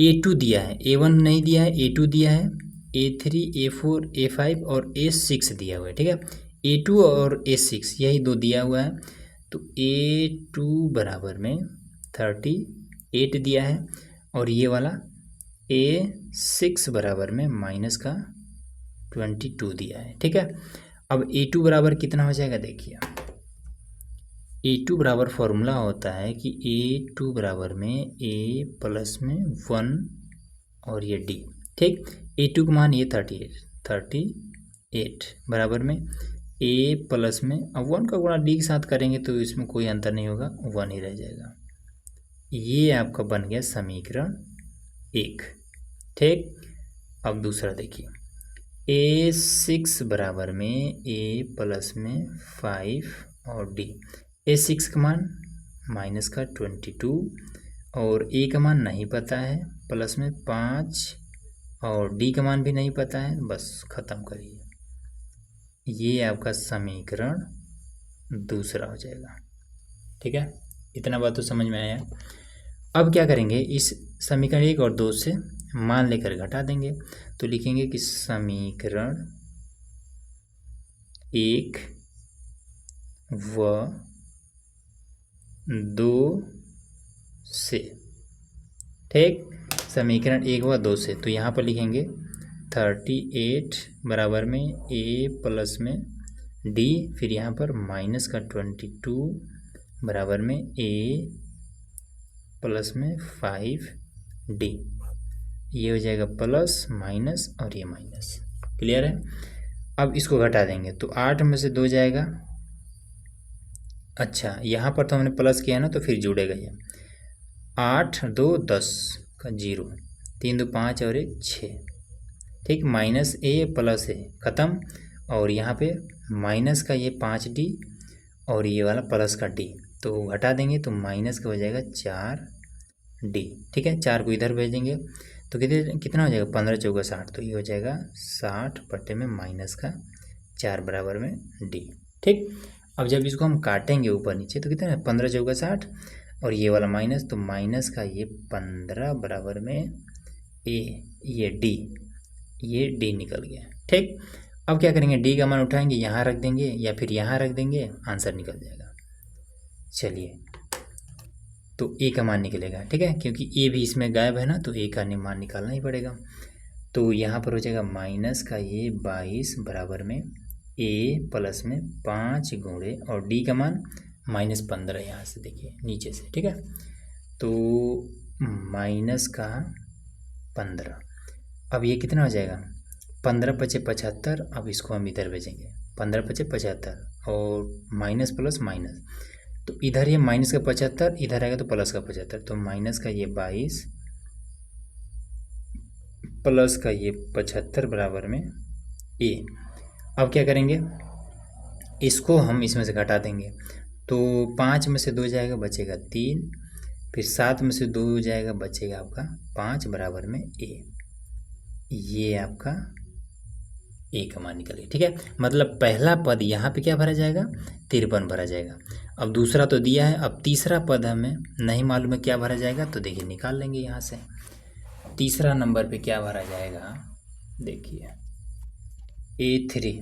A2 दिया है, A1 नहीं दिया है, A2 दिया है, A3, A4, A5 और A6 दिया हुआ है। ठीक है, A2 और A6 यही दो दिया हुआ है। तो A2 बराबर में 38 दिया है और ये वाला A6 बराबर में माइनस का 22 दिया है। ठीक है, अब A2 बराबर कितना हो जाएगा देखिए। A2 बराबर फॉर्मूला होता है कि A2 बराबर में A प्लस में 1 और ये D। ठीक, A2 का मान ये 38 बराबर में A प्लस में, अब 1 का गुणा D के साथ करेंगे तो इसमें कोई अंतर नहीं होगा, 1 ही रह जाएगा। ये आपका बन गया समीकरण 1। ठीक, अब दूसरा देखिए A6 बराबर में A प्लस में 5 और D। A6 का मान माइनस का 22 और A का मान नहीं पता है, प्लस में 5 और D का मान भी नहीं पता है। बस ख़त्म करिए, ये आपका समीकरण दूसरा हो जाएगा। ठीक है, इतना बात तो समझ में आया। अब क्या करेंगे, इस समीकरण 1 और 2 से मान लेकर घटा देंगे। तो लिखेंगे कि समीकरण 1 व 2 से, ठीक, समीकरण 1 व 2 से, तो यहाँ पर लिखेंगे 38 बराबर में A प्लस में D, फिर यहाँ पर माइनस का 22 बराबर में A प्लस में 5D। ये हो जाएगा प्लस माइनस और ये माइनस। क्लियर है। अब इसको घटा देंगे तो 8 में से 2 जाएगा। अच्छा, यहाँ पर तो हमने प्लस किया ना, तो फिर जुड़ेगा ये 8 2 10 का 0, 3 2 5 और 1 6। ठीक, माइनस A प्लस A ख़त्म, और यहाँ पे माइनस का ये 5D और ये वाला प्लस का D, तो घटा देंगे तो माइनस का हो जाएगा 4D। ठीक है, 4 को इधर भेजेंगे तो कितना हो जाएगा, 15 चौका 60, तो ये हो जाएगा 60 बटे में माइनस का 4 बराबर में D। ठीक, अब जब इसको हम काटेंगे ऊपर नीचे तो कितना है, 15 चौका 60 और ये वाला माइनस, तो माइनस का ये 15 बराबर में A, ये D निकल गया। ठीक, अब क्या करेंगे, D का मान उठाएंगे, यहाँ रख देंगे या फिर यहाँ रख देंगे, आंसर निकल जाएगा। चलिए, तो A का मान निकलेगा। ठीक है, क्योंकि A भी इसमें गायब है ना, तो A का मान निकालना ही पड़ेगा। तो यहाँ पर हो जाएगा माइनस का ये 22 बराबर में A प्लस में 5 गुणे और D का मान माइनस 15, यहाँ से देखिए नीचे से। ठीक है, तो माइनस का 15, अब ये कितना हो जाएगा, 15 पचे 75। अब इसको हम इधर भेजेंगे, 15 पचे 75 और माइनस प्लस माइनस, तो इधर ये माइनस का 75, इधर आएगा तो प्लस का 75, तो माइनस का ये 22 प्लस का ये 75 बराबर में A। अब क्या करेंगे, इसको हम इसमें से घटा देंगे, तो 5 में से 2 जाएगा, बचेगा 3, फिर 7 में से 2 जाएगा, बचेगा आपका 5 बराबर में A। ये आपका A का मान निकले। ठीक है, मतलब पहला पद यहाँ पे क्या भरा जाएगा, 53 भरा जाएगा। अब दूसरा तो दिया है, अब तीसरा पद हमें नहीं मालूम है क्या भरा जाएगा, तो देखिए निकाल लेंगे यहाँ से। तीसरा नंबर पे क्या भरा जाएगा, देखिए A3,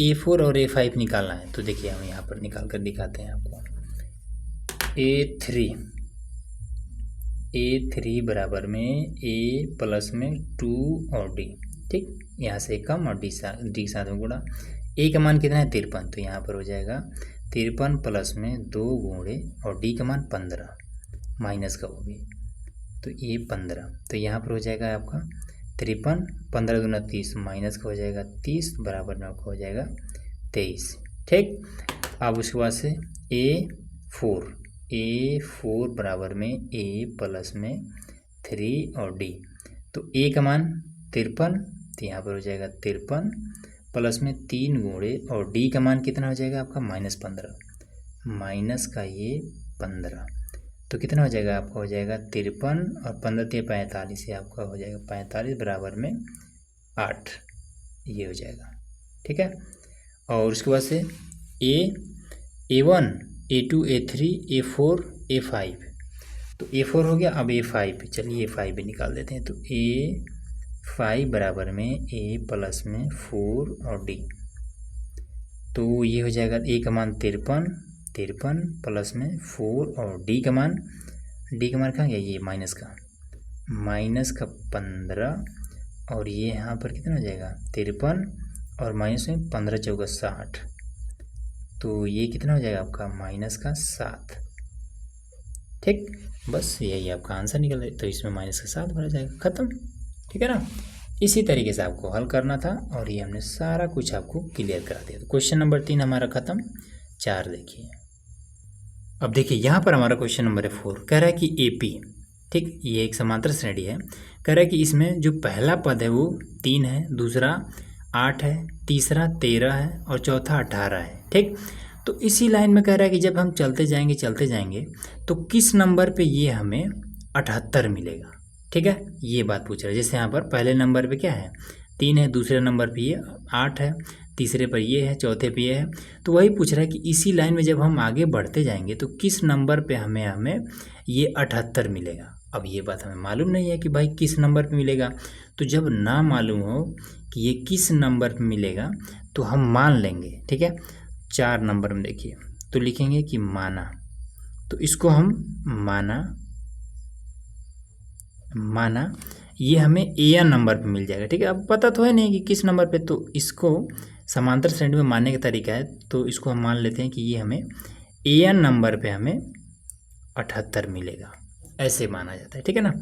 A4 और A5 निकालना है। तो देखिए हम यहाँ पर निकाल कर दिखाते हैं आपको। A3 बराबर में A प्लस में 2 और D। ठीक, यहाँ से कम और D के साथ में गुणा। A का मान कितना है, 53, तो यहाँ पर हो जाएगा 53 प्लस में 2 गुणे और D का मान 15 माइनस का वो भी, तो ये 15, तो यहाँ पर हो जाएगा आपका 53, 15 दूना 30, माइनस का हो जाएगा 30 बराबर में आपका हो जाएगा 23। ठीक, अब उसके बाद से A4 बराबर में A प्लस में 3 और D, तो A का मान 53, तो यहाँ पर हो जाएगा 53 प्लस में 3 गुणे और D का मान कितना हो जाएगा आपका -15, माइनस का ये 15, तो कितना हो जाएगा आपका, हो जाएगा 53 और 15 से 45, ये आपका हो जाएगा 45 बराबर में 8। ये हो जाएगा, ठीक है। और उसके बाद से A1 A2 A3 A4 A5, तो A4 हो गया। अब A5, चलिए A5 भी निकाल देते हैं। तो A5 बराबर में A प्लस में 4 और D, तो ये हो जाएगा A का मान 53 प्लस में 4 और D का मान कहाँ गया, ये माइनस का 15, और ये यहाँ पर कितना हो जाएगा 53 और माइनस में 15 चौका 60, तो ये कितना हो जाएगा आपका माइनस का 7, ठीक। बस यही आपका आंसर निकल तो इसमें माइनस का 7 भरा जाएगा, ख़त्म, ठीक है ना। इसी तरीके से आपको हल करना था और ये हमने सारा कुछ आपको क्लियर करा दिया। तो क्वेश्चन नंबर 3 हमारा ख़त्म। 4 देखिए, अब देखिए यहाँ पर हमारा क्वेश्चन नंबर है 4, कह रहा है कि AP, ठीक, ये एक समांतर श्रेणी है। कह रहा है कि इसमें जो पहला पद है वो 3 है, दूसरा 8 है, तीसरा 13 है और चौथा 18 है, ठीक। तो इसी लाइन में कह रहा है कि जब हम चलते जाएंगे तो किस नंबर पे ये हमें 78 मिलेगा, ठीक है। ये बात पूछ रहा है। जैसे यहाँ पर पहले नंबर पे क्या है 3 है, दूसरे नंबर पे ये 8 है, तीसरे पर ये है, चौथे पे ये है। तो वही पूछ रहा है कि इसी लाइन में जब हम आगे बढ़ते जाएंगे तो किस नंबर पे हमें ये 78 मिलेगा। अब ये बात हमें मालूम नहीं है कि भाई किस नंबर पे मिलेगा। तो जब ना मालूम हो कि ये किस नंबर पे मिलेगा तो हम मान लेंगे, ठीक है। 4 नंबर में देखिए, तो लिखेंगे कि माना, तो इसको हम माना ये हमें AN नंबर पे मिल जाएगा, ठीक है। अब पता तो है नहीं कि किस नंबर पे, तो इसको समांतर श्रेणी में मानने का तरीका है, तो इसको हम मान लेते हैं कि ये हमें AN नंबर पे हमें 78 मिलेगा, ऐसे माना जाता है, ठीक है ना।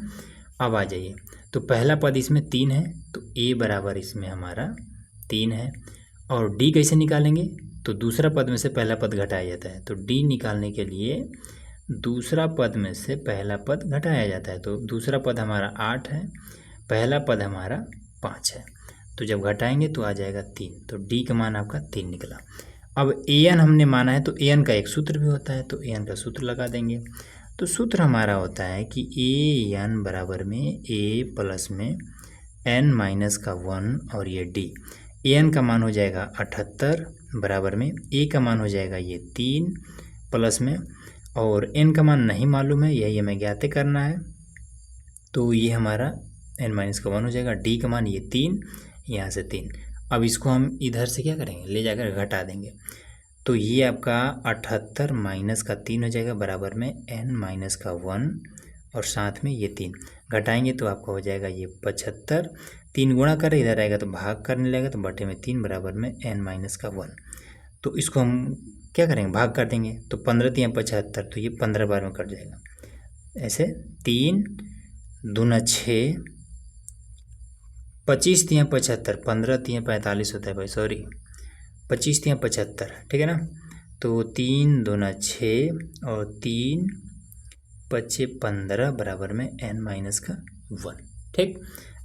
अब आ जाइए, तो पहला पद इसमें 3 है, तो A बराबर इसमें हमारा 3 है, और D कैसे निकालेंगे, तो दूसरा पद में से पहला पद घटाया जाता है। तो D निकालने के लिए दूसरा पद में से पहला पद घटाया जाता है। तो दूसरा पद हमारा 8 है, पहला पद हमारा 5 है, तो जब घटाएंगे तो आ जाएगा 3, तो D का मान आपका 3 निकला। अब AN हमने माना है, तो AN का एक सूत्र भी होता है, तो AN का सूत्र लगा देंगे। तो सूत्र हमारा होता है कि AN बराबर में A प्लस में N माइनस का 1 और ये D। AN का मान हो जाएगा 78 बराबर में A का मान हो जाएगा ये 3 प्लस में, और N का मान नहीं मालूम है, यही हमें ज्ञात करना है। तो ये हमारा N माइनस का 1 हो जाएगा, D का मान ये 3, यहाँ से 3। अब इसको हम इधर से क्या करेंगे, ले जाकर घटा देंगे। तो ये आपका 78 माइनस का 3 हो जाएगा बराबर में N माइनस का 1 और साथ में ये 3 घटाएंगे तो आपका हो जाएगा ये 75। 3 गुणा कर इधर आएगा तो भाग करने लगेगा, तो बटे में 3 बराबर में N माइनस का 1। तो इसको हम क्या करेंगे, भाग कर देंगे, तो 15 3 75, तो ये 15 बार में कट जाएगा। ऐसे 3 दूना 6, 25 3 75, 15 3 45 होता है भाई, सॉरी 25 3 75, ठीक है ना। तो 3 दूना 6 और 3 5 15 बराबर में N माइनस का 1, ठीक।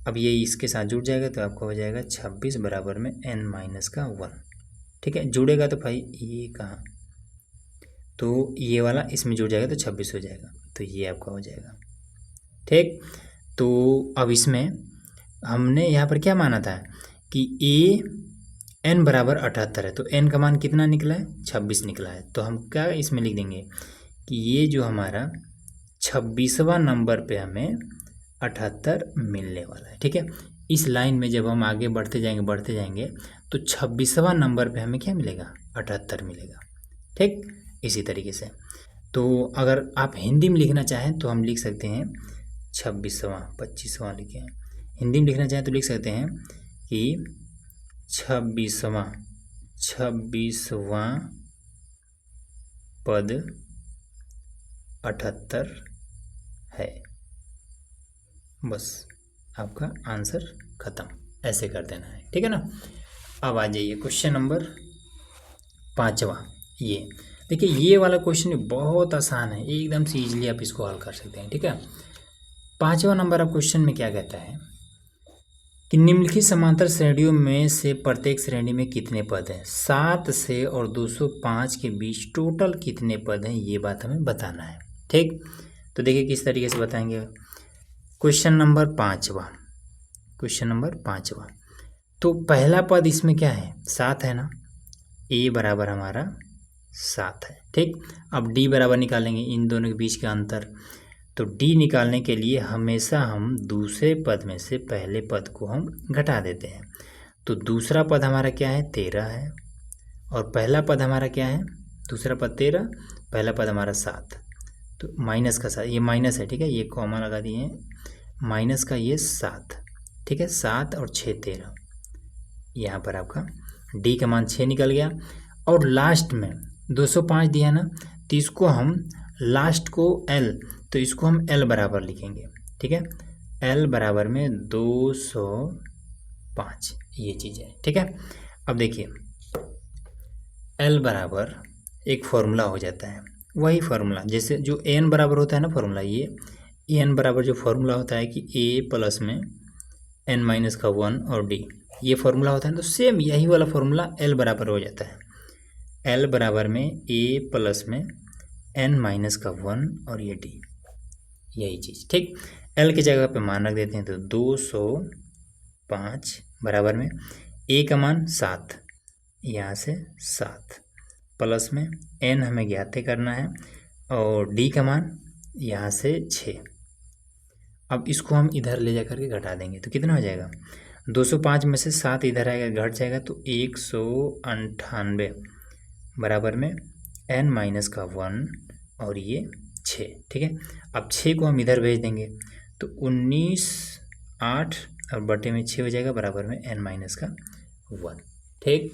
अब ये इसके साथ जुड़ जाएगा तो आपका हो जाएगा 26 बराबर में N माइनस का 1, ठीक है। जुड़ेगा तो भाई ये कहाँ, तो ये वाला इसमें जुड़ जाएगा तो 26 हो जाएगा, तो ये आपका हो जाएगा, ठीक। तो अब इसमें हमने यहाँ पर क्या माना था कि N बराबर 78 है, तो N का मान कितना निकला है 26 निकला है। तो हम क्या इसमें लिख देंगे कि ये जो हमारा 26वां नंबर पे हमें 78 मिलने वाला है, ठीक है। इस लाइन में जब हम आगे बढ़ते जाएंगे तो 26वां नंबर पे हमें क्या मिलेगा 78 मिलेगा, ठीक। इसी तरीके से तो अगर आप हिंदी में लिखना चाहें तो हम लिख सकते हैं 26वां 25वां लिखे हैं। हिंदी में लिखना चाहें तो लिख सकते हैं कि 26वां पद 78 है। बस आपका आंसर ख़त्म, ऐसे कर देना है, ठीक है ना। अब आ जाइए क्वेश्चन नंबर 5वां। ये देखिए, ये वाला क्वेश्चन बहुत आसान है, एकदम से इजीली आप इसको हल कर सकते हैं, ठीक है। 5वां नंबर अब क्वेश्चन में क्या कहता है कि निम्नलिखित समांतर श्रेणियों में से प्रत्येक श्रेणी में कितने पद हैं, 7 से और 205 के बीच टोटल कितने पद हैं, ये बात हमें बताना है, ठीक। तो देखिए किस तरीके से बताएंगे। क्वेश्चन नंबर 5वां, तो पहला पद इसमें क्या है, 7 है ना, a बराबर हमारा 7 है। ठीक, अब d बराबर निकालेंगे इन दोनों के बीच का अंतर। तो d निकालने के लिए हमेशा हम दूसरे पद में से पहले पद को हम घटा देते हैं। तो दूसरा पद हमारा क्या है, 13 है, और पहला पद हमारा क्या है, दूसरा पद 13, पहला पद हमारा 7। तो माइनस का 7, ये माइनस है, ठीक है, ये कॉमा लगा दिए हैं, माइनस का ये 7, ठीक है, 7 और 6 13। यहाँ पर आपका d का मान 6 निकल गया। और लास्ट में 205 दिया ना, तो इसको हम लास्ट को l, तो इसको हम l बराबर लिखेंगे। ठीक है, l बराबर में 205, ये चीज़ है। ठीक है, अब देखिए l बराबर एक फॉर्मूला हो जाता है, वही फार्मूला जैसे जो an बराबर होता है ना फार्मूला, ये an बराबर जो फार्मूला होता है कि a प्लस में n माइनस का 1 और d, ये फार्मूला होता है। तो सेम यही वाला फार्मूला l बराबर हो जाता है, l बराबर में a प्लस में n माइनस का 1 और ये d, यही चीज़। ठीक, l की जगह पे मान रख देते हैं, तो 205 बराबर में a का मान 7, यहाँ से 7 प्लस में n हमें ज्ञात करना है, और d का मान यहाँ से 6। अब इसको हम इधर ले जा करके घटा देंगे, तो कितना हो जाएगा, 205 में से 7 इधर आएगा, घट जाएगा, तो 198 बराबर में n माइनस का 1 और ये 6। ठीक है, अब 6 को हम इधर भेज देंगे, तो 19 8 और बटे में 6 हो जाएगा, बराबर में n माइनस का 1। ठीक,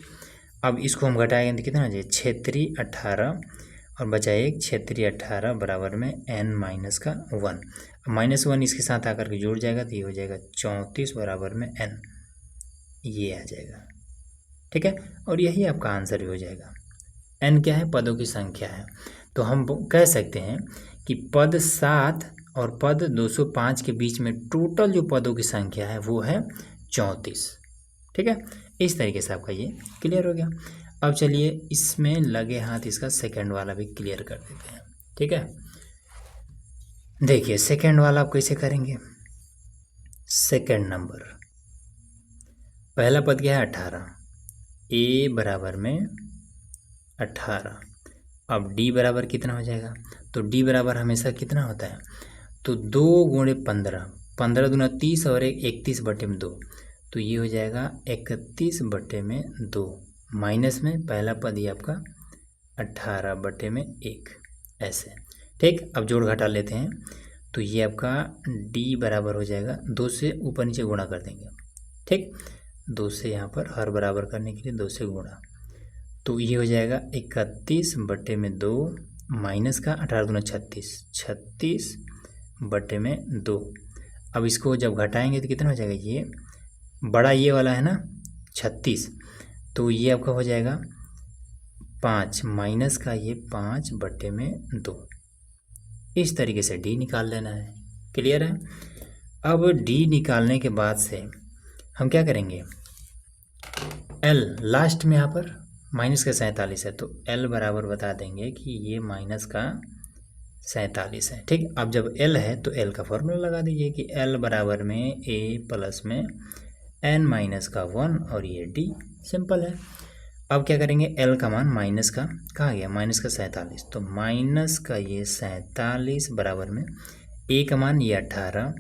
अब इसको हम घटाएंगे तो कितना हो जाएगा, 6 18 और बचा 1, 6 18 बराबर में n माइनस का 1। माइनस 1 इसके साथ आकर के जुड़ जाएगा, तो ये हो जाएगा 34 बराबर में n, ये आ जाएगा। ठीक है, और यही आपका आंसर भी हो जाएगा। n क्या है, पदों की संख्या है। तो हम कह सकते हैं कि पद 7 और पद 205 के बीच में टोटल जो पदों की संख्या है वो है 34। ठीक है, इस तरीके से आपका ये क्लियर हो गया। अब चलिए इसमें लगे हाथ इसका सेकंड वाला भी क्लियर कर देते हैं। ठीक है, देखिए सेकंड वाला आप कैसे करेंगे। सेकंड नंबर, पहला पद क्या है, 18, a बराबर में 18। अब d बराबर कितना हो जाएगा, तो d बराबर हमेशा कितना होता है, तो 2 गुणे 15, 15 दूना 30 और 31 बटे में 2, तो ये हो जाएगा 31 बटे में 2, माइनस में पहला पद ये आपका 18 बटे में 1, ऐसे। ठीक, अब जोड़ घटा लेते हैं, तो ये आपका d बराबर हो जाएगा, 2 से ऊपर नीचे गुणा कर देंगे। ठीक, 2 से यहाँ पर हर बराबर करने के लिए 2 से गुणा, तो ये हो जाएगा 31 बटे में 2 माइनस का 18 दूना 36, 36 बटे में 2। अब इसको जब घटाएंगे तो कितना हो जाएगा, ये बड़ा ये वाला है ना 36, तो ये आपका हो जाएगा 5 माइनस का ये 5 बटे में 2। इस तरीके से d निकाल लेना है। क्लियर है। अब d निकालने के बाद से हम क्या करेंगे, l लास्ट में यहाँ पर माइनस का 47 है, तो l बराबर बता देंगे कि ये माइनस का 47 है। ठीक, अब जब l है तो l का फॉर्मूला लगा दीजिए कि l बराबर में a प्लस में n माइनस का 1 और ये d, सिंपल है। अब क्या करेंगे, l का मान माइनस का कहाँ गया, माइनस का 47, तो माइनस का ये 47 बराबर में a का मान ये 18,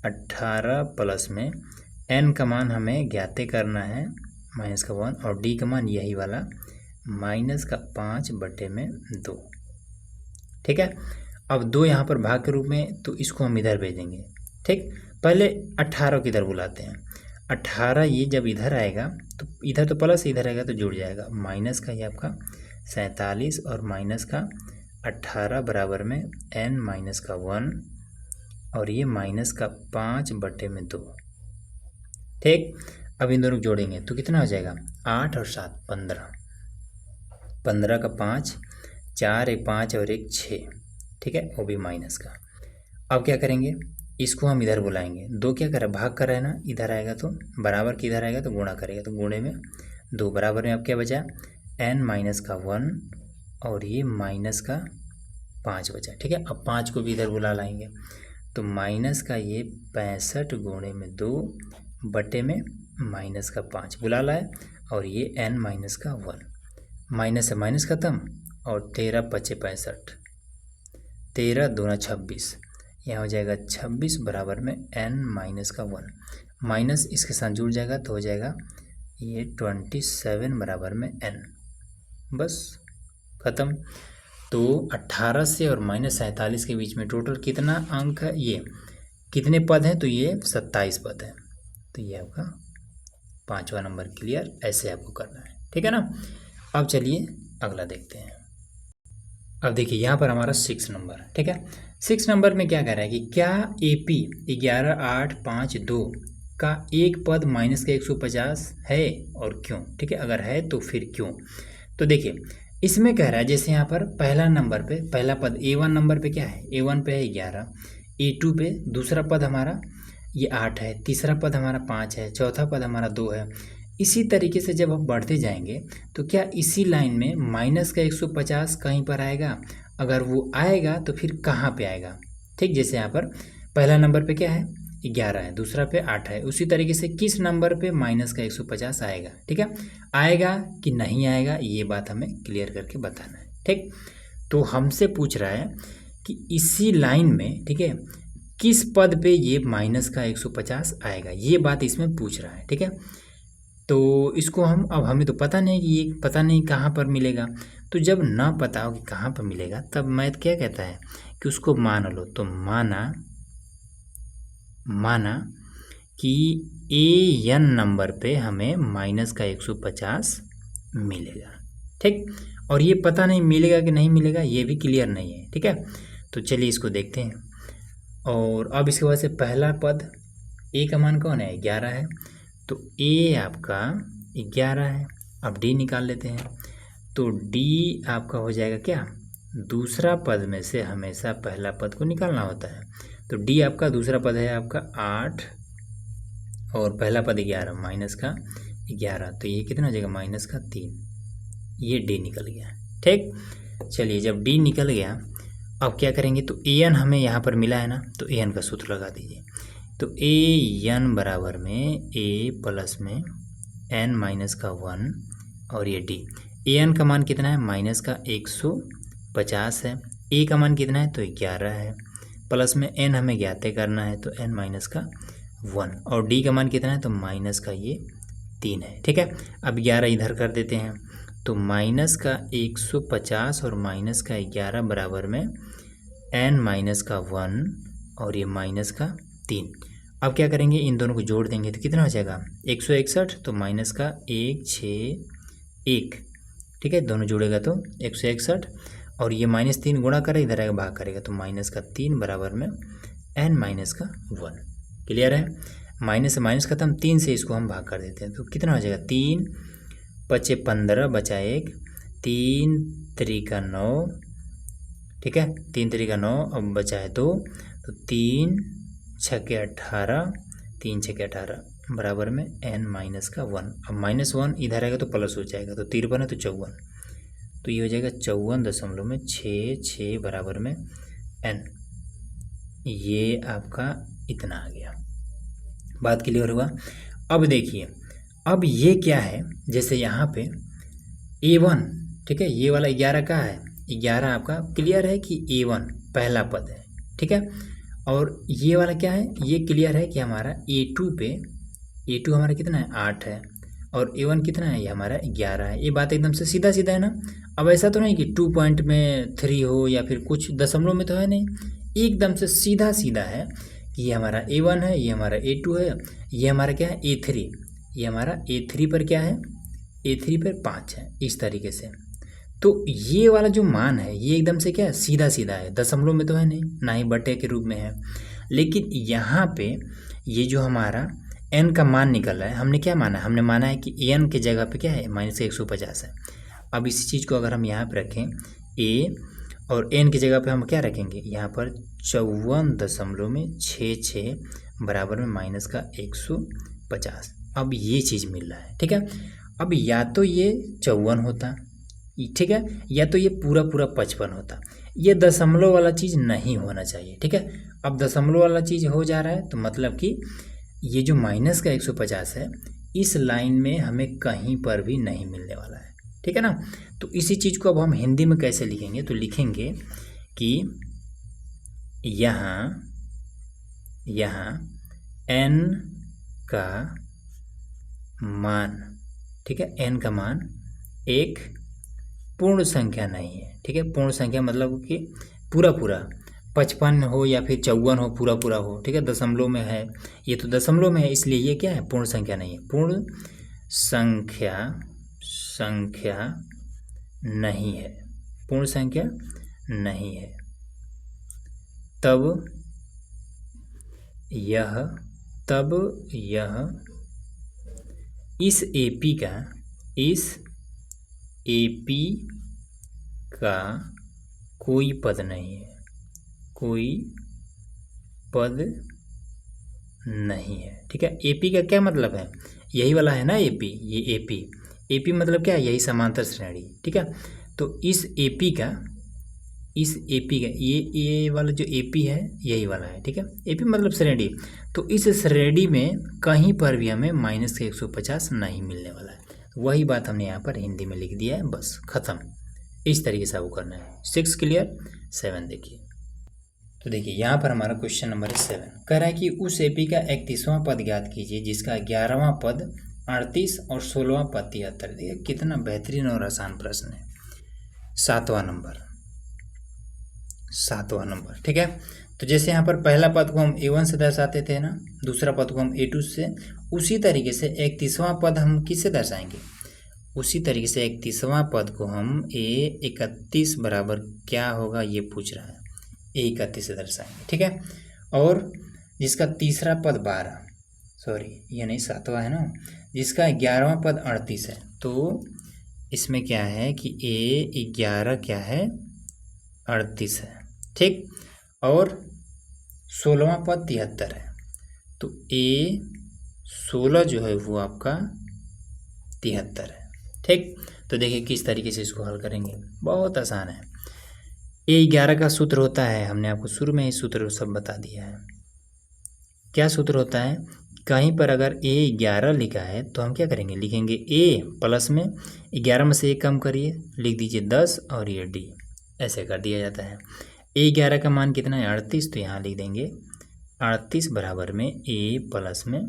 18 प्लस में n का मान हमें ज्ञात करना है माइनस का 1, और d का मान यही वाला माइनस का 5 बटे में 2। ठीक है, अब 2 यहाँ पर भाग के रूप में, तो इसको हम इधर भेजेंगे। ठीक, पहले 18 को इधर बुलाते हैं, 18 ये जब इधर आएगा तो इधर तो प्लस, इधर आएगा तो जुड़ जाएगा, माइनस का ये आपका 47 और माइनस का 18 बराबर में n माइनस का 1 और ये माइनस का 5 बटे में 2। ठीक, अब इन दोनों को जोड़ेंगे तो कितना हो जाएगा, 8 और 7 15, 15 का 5, 4 एक 5 और 1 6। ठीक है, वो भी माइनस का। अब क्या करेंगे, इसको हम इधर बुलाएंगे, 2 क्या कर रहा है, भाग कर रहा है ना, इधर आएगा तो बराबर की इधर आएगा तो गुणा करेगा, तो गुणे में 2 बराबर में अब क्या बचा, n माइनस का 1 और ये माइनस का 5 बचा। ठीक है, अब 5 को भी इधर बुला लाएंगे, तो माइनस का ये 65 गुणे में 2 बटे में माइनस का 5 बुला लाए और ये n माइनस का 1, माइनस से माइनस ख़त्म और 13 पचे 65, 13 दूना 26, यहाँ हो जाएगा 26 बराबर में n माइनस का 1, माइनस इसके साथ जुड़ जाएगा तो हो जाएगा ये 27 बराबर में n, बस ख़त्म। तो 18 से और -47 के बीच में टोटल कितना अंक है, ये कितने पद हैं, तो ये 27 पद हैं। तो ये आपका 5वां नंबर क्लियर, ऐसे आपको करना है, ठीक है ना। अब चलिए अगला देखते हैं। अब देखिए यहाँ पर हमारा 6 नंबर, ठीक है। 6 नंबर में क्या कह रहा है कि क्या AP 11 8 5 2 का एक पद माइनस का 150 है और क्यों, ठीक है। अगर है तो फिर क्यों। तो देखिए इसमें कह रहा है जैसे यहाँ पर पहला नंबर पे पहला पद A1 नंबर पे क्या है, A1 पे है 11, A2 पे दूसरा पद हमारा ये 8 है, तीसरा पद हमारा 5 है, चौथा पद हमारा 2 है। इसी तरीके से जब हम बढ़ते जाएंगे तो क्या इसी लाइन में माइनस का 150 कहीं पर आएगा, अगर वो आएगा तो फिर कहाँ पे आएगा, ठीक। जैसे यहाँ पर पहला नंबर पे क्या है 11 है, दूसरा पे 8 है, उसी तरीके से किस नंबर पे माइनस का 150 आएगा, ठीक है। आएगा कि नहीं आएगा ये बात हमें क्लियर करके बताना है, ठीक। तो हमसे पूछ रहा है कि इसी लाइन में, ठीक है, किस पद पे ये माइनस का 150 आएगा, ये बात इसमें पूछ रहा है, ठीक है। तो इसको हम, अब हमें तो पता नहीं कि ये पता नहीं कहाँ पर मिलेगा, तो जब ना पता हो कि कहाँ पर मिलेगा तब मैथ क्या कहता है कि उसको मान लो। तो माना कि AN नंबर पे हमें माइनस का 150 मिलेगा, ठीक। और ये पता नहीं मिलेगा कि नहीं मिलेगा, ये भी क्लियर नहीं है, ठीक है। तो चलिए इसको देखते हैं। और अब इसके बाद से पहला पद A का मान कौन है 11 है, तो A आपका 11 है। अब D निकाल लेते हैं, तो D आपका हो जाएगा क्या, दूसरा पद में से हमेशा पहला पद को निकालना होता है। तो D आपका दूसरा पद है आपका 8 और पहला पद 11, माइनस का 11, तो ये कितना हो जाएगा माइनस का 3, ये D निकल गया, ठीक। चलिए जब D निकल गया अब क्या करेंगे, तो AN हमें यहाँ पर मिला है ना, तो AN का सूत्र लगा दीजिए। तो AN बराबर में A प्लस में N माइनस का 1 और ये D। AN का मान कितना है माइनस का 150 है, A का मान कितना है तो 11 है, प्लस में N हमें ज्ञात करना है तो N माइनस का 1 और D का मान कितना है तो माइनस का ये 3 है, ठीक है। अब 11 इधर कर देते हैं, तो माइनस का 150 और माइनस का 11 बराबर में N माइनस का 1 और ये माइनस का 3। अब क्या करेंगे, इन दोनों को जोड़ देंगे तो कितना हो जाएगा 161, तो माइनस का 161, ठीक है। दोनों जोड़ेगा तो 161 और ये -3 गुणा करेगा, इधर आएगा भाग करेगा, तो माइनस का 3 बराबर में N माइनस का 1। क्लियर है, माइनस से माइनस खत्म, 3 से इसको हम भाग कर देते हैं तो कितना हो जाएगा 3 पचे 15 बचा 1, 3 त्रिका 9, ठीक है, 3 त्रिका 9, अब बचा है 2, तो 3 छके 18, 3 छके 18 बराबर में N माइनस का 1। अब -1 इधर आएगा तो प्लस हो जाएगा, तो 53 है तो 54, तो ये हो जाएगा 54.66 बराबर में N। ये आपका इतना आ गया, बात क्लियर हुआ। अब देखिए अब ये क्या है, जैसे यहाँ पे A1, ठीक है, ये वाला 11 का है, 11 आपका क्लियर है कि A1 पहला पद है, ठीक है। और ये वाला क्या है, ये क्लियर है कि हमारा A2 पे, A2 हमारा कितना है 8 है और A1 कितना है, ये हमारा 11 है। ये बात एकदम से सीधा सीधा है ना। अब ऐसा तो नहीं कि 2 पॉइंट में 3 हो या फिर कुछ दशमलव में, तो है नहीं, एकदम से सीधा सीधा है कि ये हमारा A1 है, ये हमारा A2 है, ये हमारा क्या है A3, ये हमारा A3 पर क्या है, A3 पर 5 है, इस तरीके से। तो ये वाला जो मान है ये एकदम से क्या है सीधा सीधा है, दशमलव में तो है नहीं, ना ही बटे के रूप में है। लेकिन यहाँ पे ये जो हमारा n का मान निकल रहा है, हमने क्या माना, हमने माना है कि n के जगह पे क्या है माइनस 150 है। अब इसी चीज़ को अगर हम यहाँ पे रखें a और n की जगह पे हम क्या रखेंगे, यहाँ पर 54.66 बराबर में माइनस का 150। अब ये चीज़ मिल रहा है, ठीक है। अब या तो ये 54 होता, ठीक है, या तो ये पूरा 55 होता, ये दशमलव वाला चीज़ नहीं होना चाहिए, ठीक है। अब दशमलव वाला चीज़ हो जा रहा है तो मतलब कि ये जो माइनस का 150 है इस लाइन में हमें कहीं पर भी नहीं मिलने वाला है, ठीक है ना। तो इसी चीज़ को अब हम हिंदी में कैसे लिखेंगे, तो लिखेंगे कि यहाँ n का मान, ठीक है, n का मान एक पूर्ण संख्या नहीं है, ठीक है। पूर्ण संख्या मतलब कि पूरा 55 हो या फिर 54 हो, पूरा हो, ठीक है। दशमलव में है, ये तो दशमलव में है, इसलिए ये क्या है, पूर्ण संख्या नहीं है। पूर्ण संख्या नहीं है, पूर्ण संख्या नहीं है। तब यह इस AP का कोई पद नहीं है, कोई पद नहीं है, ठीक है। AP का क्या मतलब है, यही वाला है ना AP, ये AP मतलब क्या है, यही समांतर श्रेणी, ठीक है। तो इस AP का ये वाला जो AP है यही वाला है, ठीक है। AP मतलब श्रेणी, तो इस श्रेणी में कहीं पर भी हमें -150 नहीं मिलने वाला है। वही बात हमने यहाँ पर हिंदी में लिख दिया है, बस खत्म। इस तरीके से वो करना है। 6 क्लियर। 7 देखिए, तो देखिए यहाँ पर हमारा क्वेश्चन नंबर 7 कह रहा है कि उस AP का 31वां पद ज्ञात कीजिए जिसका 11वां पद 38 और 16वां पद 73। देखिए कितना बेहतरीन और आसान प्रश्न है। 7वां नंबर, ठीक है। तो जैसे यहाँ पर पहला पद को हम A1 से दर्शाते थे ना, दूसरा पद को हम A2 से, उसी तरीके से 31वां पद हम किससे दर्शाएंगे, उसी तरीके से 31वां पद को हम A31 बराबर क्या होगा ये पूछ रहा है, A31 से दर्शाएंगे, ठीक है। और जिसका तीसरा पद 12, सॉरी ये नहीं 7वां है ना, जिसका 11वां पद 38 है, तो इसमें क्या है कि A11 क्या है, 38 है, ठीक। और 16वां पद 73 है, तो A16 जो है वो आपका 73 है, ठीक। तो देखिए किस तरीके से इसको हल करेंगे, बहुत आसान है। A11 का सूत्र होता है, हमने आपको शुरू में ही सूत्र सब बता दिया है। क्या सूत्र होता है, कहीं पर अगर A11 लिखा है तो हम क्या करेंगे, लिखेंगे A प्लस में 11 में से 1 कम करिए, लिख दीजिए 10 और ये D, ऐसे कर दिया जाता है। A11 का मान कितना है, 38, तो यहाँ लिख देंगे 38 बराबर में A प्लस में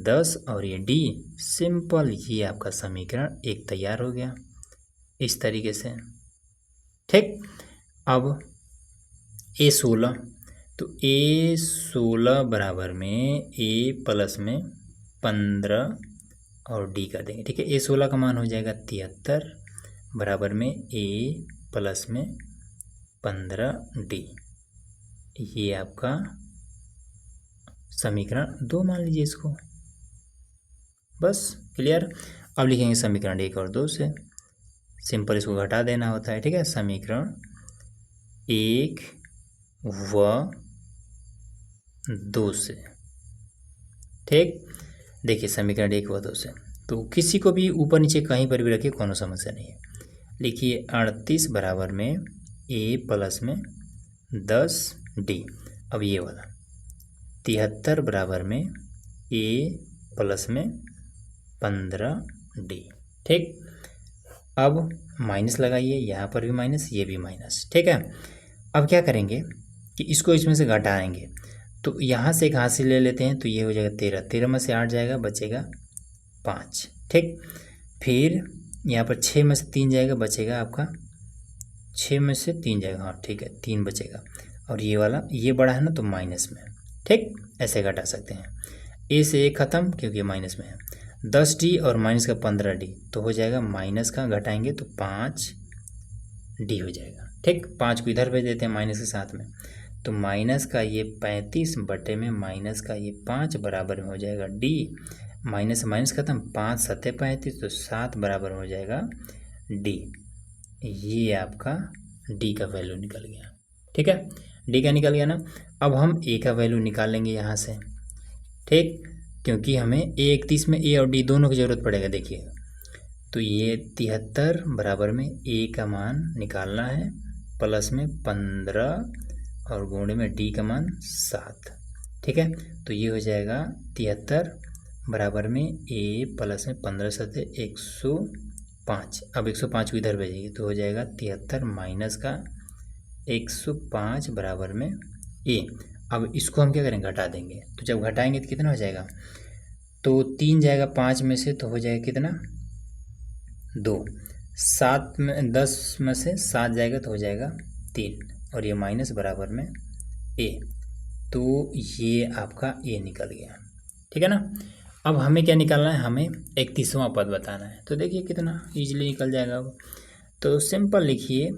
10 और ये D, सिंपल। ये आपका समीकरण 1 तैयार हो गया इस तरीके से, ठीक। अब A16, तो A16 बराबर में A प्लस में 15 और D कर देंगे, ठीक है। A16 का मान हो जाएगा 73 बराबर में A प्लस में 15D, ये आपका समीकरण 2 मान लीजिए इसको, बस क्लियर। अब लिखेंगे समीकरण 1 और 2 से, सिंपल इसको घटा देना होता है, ठीक है। समीकरण 1 व 2 से, ठीक। देखिए समीकरण 1 व 2 से, तो किसी को भी ऊपर नीचे कहीं पर भी रखिए, कोनो समस्या नहीं है। लिखिए 38 बराबर में A प्लस में 10D, अब ये वाला 73 बराबर में A प्लस में 15D, ठीक। अब माइनस लगाइए, यहाँ पर भी माइनस, ये भी माइनस, ठीक है। अब क्या करेंगे कि इसको इसमें से घटाएंगे, तो यहाँ से एक हाथ से ले लेते हैं, तो ये हो जाएगा 13 में से 8 जाएगा, बचेगा 5, ठीक। फिर यहाँ पर 6 में से 3 जाएगा, बचेगा आपका 6 में से 3 जाएगा, हाँ ठीक है 3 बचेगा। और ये वाला ये बड़ा है ना, तो माइनस में, ठीक, ऐसे घटा सकते हैं। A से 1 खत्म क्योंकि माइनस में है, 10D और माइनस का 15D, तो हो जाएगा माइनस का घटाएंगे तो 5D हो जाएगा, ठीक। 5 को इधर भेज देते हैं माइनस के साथ में, तो माइनस का ये 35 बटे में माइनस का ये 5 बराबर में हो जाएगा D, माइनस माइनस खत्म, 5 7 35, तो 7 बराबर हो जाएगा D। ये आपका D का वैल्यू निकल गया, ठीक है। D का निकल गया ना। अब हम A का वैल्यू निकाल लेंगे यहाँ से, ठीक, क्योंकि हमें A31 में A और D दोनों की ज़रूरत पड़ेगा। देखिए तो ये 73 बराबर में A का मान निकालना है, प्लस में 15 और गुणे में D का मान 7, ठीक है। तो ये हो जाएगा 73 बराबर में ए प्लस में 15 सतह 105। अब 105 को इधर भेजेगी तो हो जाएगा 73 माइनस का 105 बराबर में ए। अब इसको हम क्या करेंगे, घटा देंगे। तो जब घटाएंगे तो कितना हो जाएगा, तो 3 जाएगा 5 में से तो हो जाएगा कितना 2। 7 में 10 में से 7 जाएगा तो हो जाएगा 3 और ये माइनस बराबर में ए। तो ये आपका ए निकल गया, ठीक है ना। अब हमें क्या निकालना है, हमें 31वां पद बताना है। तो देखिए कितना इजीली निकल जाएगा वो। तो सिंपल लिखिए